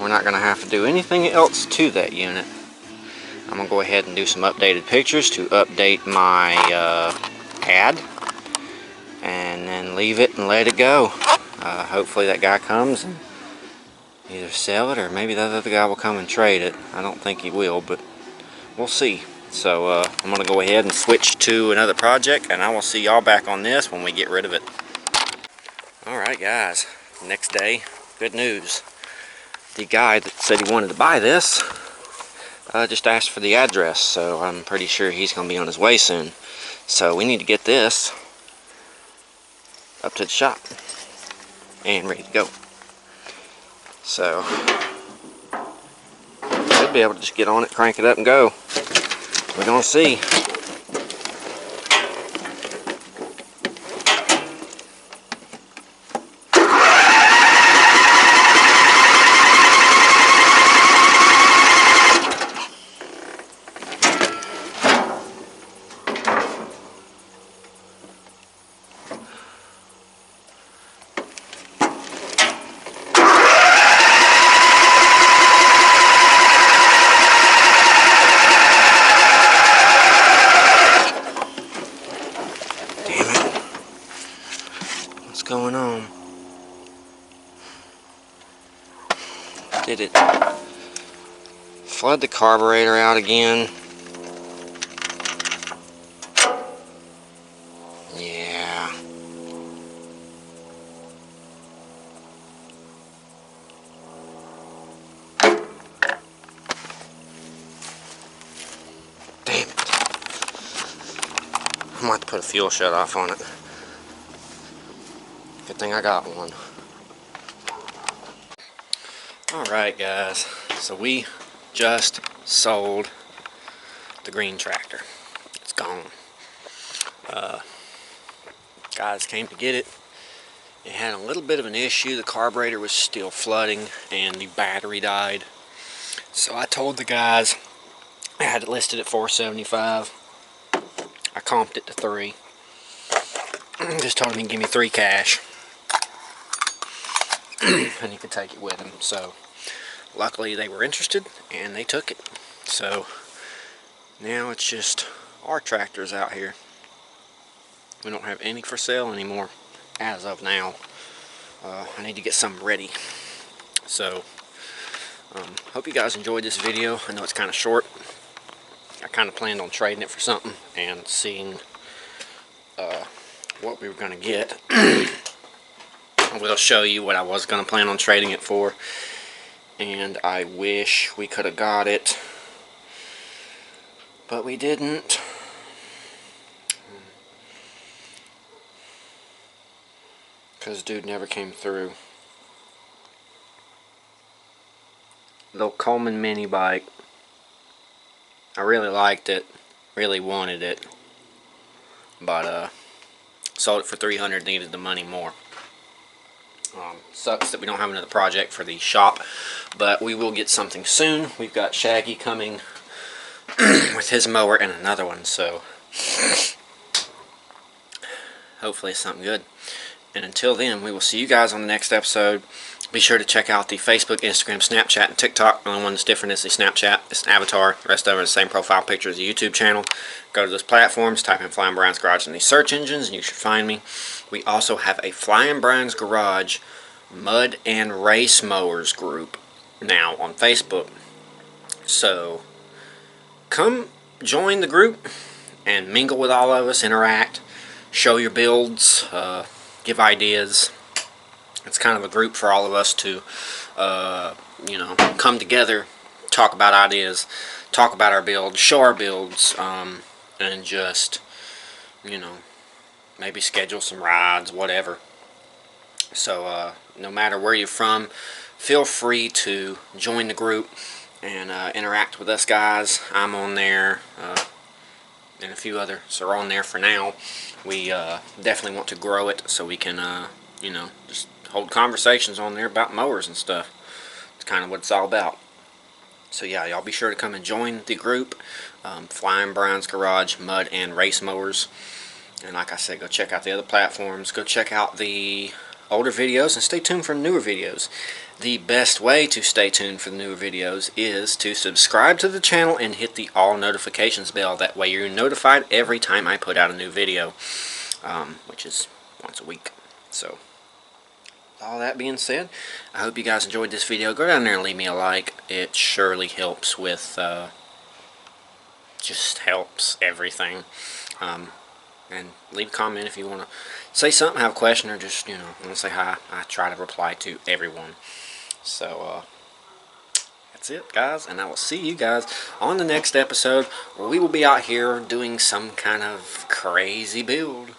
S1: We're not going to have to do anything else to that unit. I'm going to go ahead and do some updated pictures to update my ad, and then leave it and let it go. Hopefully that guy comes and either sell it, or maybe the other guy will come and trade it. I don't think he will, but we'll see. So I'm going to go ahead and switch to another project, and I will see y'all back on this when we get rid of it. Alright guys, next day, good news. The guy that said he wanted to buy this just asked for the address, so I'm pretty sure he's going to be on his way soon. So we need to get this up to the shop and ready to go. So should be able to just get on it, crank it up, and go. We're going to see. Going on? Did it flood the carburetor out again? Yeah. Damn it. I might have to put a fuel shut off on it. Good thing I got one. Alright guys, so we just sold the green tractor. It's gone. Guys came to get it. It had a little bit of an issue. The carburetor was still flooding and the battery died. So I told the guys, I had it listed at $475. I comped it to $3. Just told him he'd give me $3 cash. And he could take it with him. So luckily they were interested and they took it. So now it's just our tractors out here. We don't have any for sale anymore as of now. I need to get some ready. So hope you guys enjoyed this video. I know it's kind of short. I kind of planned on trading it for something and seeing what we were going to get. I will show you what I was going to plan on trading it for, and I wish we could have got it, but we didn't. Because dude never came through. Little Coleman mini bike. I really liked it, really wanted it, but sold it for $300, needed the money more. Sucks that we don't have another project for the shop, but we will get something soon. We've got Shaggy coming with his mower and another one, so hopefully it's something good. And until then, we will see you guys on the next episode. Be sure to check out the Facebook, Instagram, Snapchat, and TikTok. The only one that's different is the Snapchat. It's an avatar. The rest of it is the same profile picture as the YouTube channel. Go to those platforms, type in Flying Brian's Garage in the search engines, and you should find me. We also have a Flying Brian's Garage Mud and Race Mowers group now on Facebook. So come join the group and mingle with all of us, interact, show your builds, give ideas. It's kind of a group for all of us to, you know, come together, talk about ideas, talk about our builds, show our builds, and just, you know, maybe schedule some rides, whatever. So, no matter where you're from, feel free to join the group and interact with us guys. I'm on there, and a few others are on there for now. We definitely want to grow it so we can, you know, just hold conversations on there about mowers and stuff. It's kind of what it's all about. So yeah, y'all be sure to come and join the group, Flying Brian's Garage Mud and Race Mowers. And like I said, go check out the other platforms. Go check out the older videos and stay tuned for newer videos. The best way to stay tuned for the newer videos is to subscribe to the channel and hit the all notifications bell. That way you're notified every time I put out a new video, which is once a week. So, all that being said, I hope you guys enjoyed this video. Go down there and leave me a like. It surely helps with, just helps everything. And leave a comment if you want to say something, have a question, or just, want to say hi. I try to reply to everyone. So, that's it, guys, and I will see you guys on the next episode, where we will be out here doing some kind of crazy build.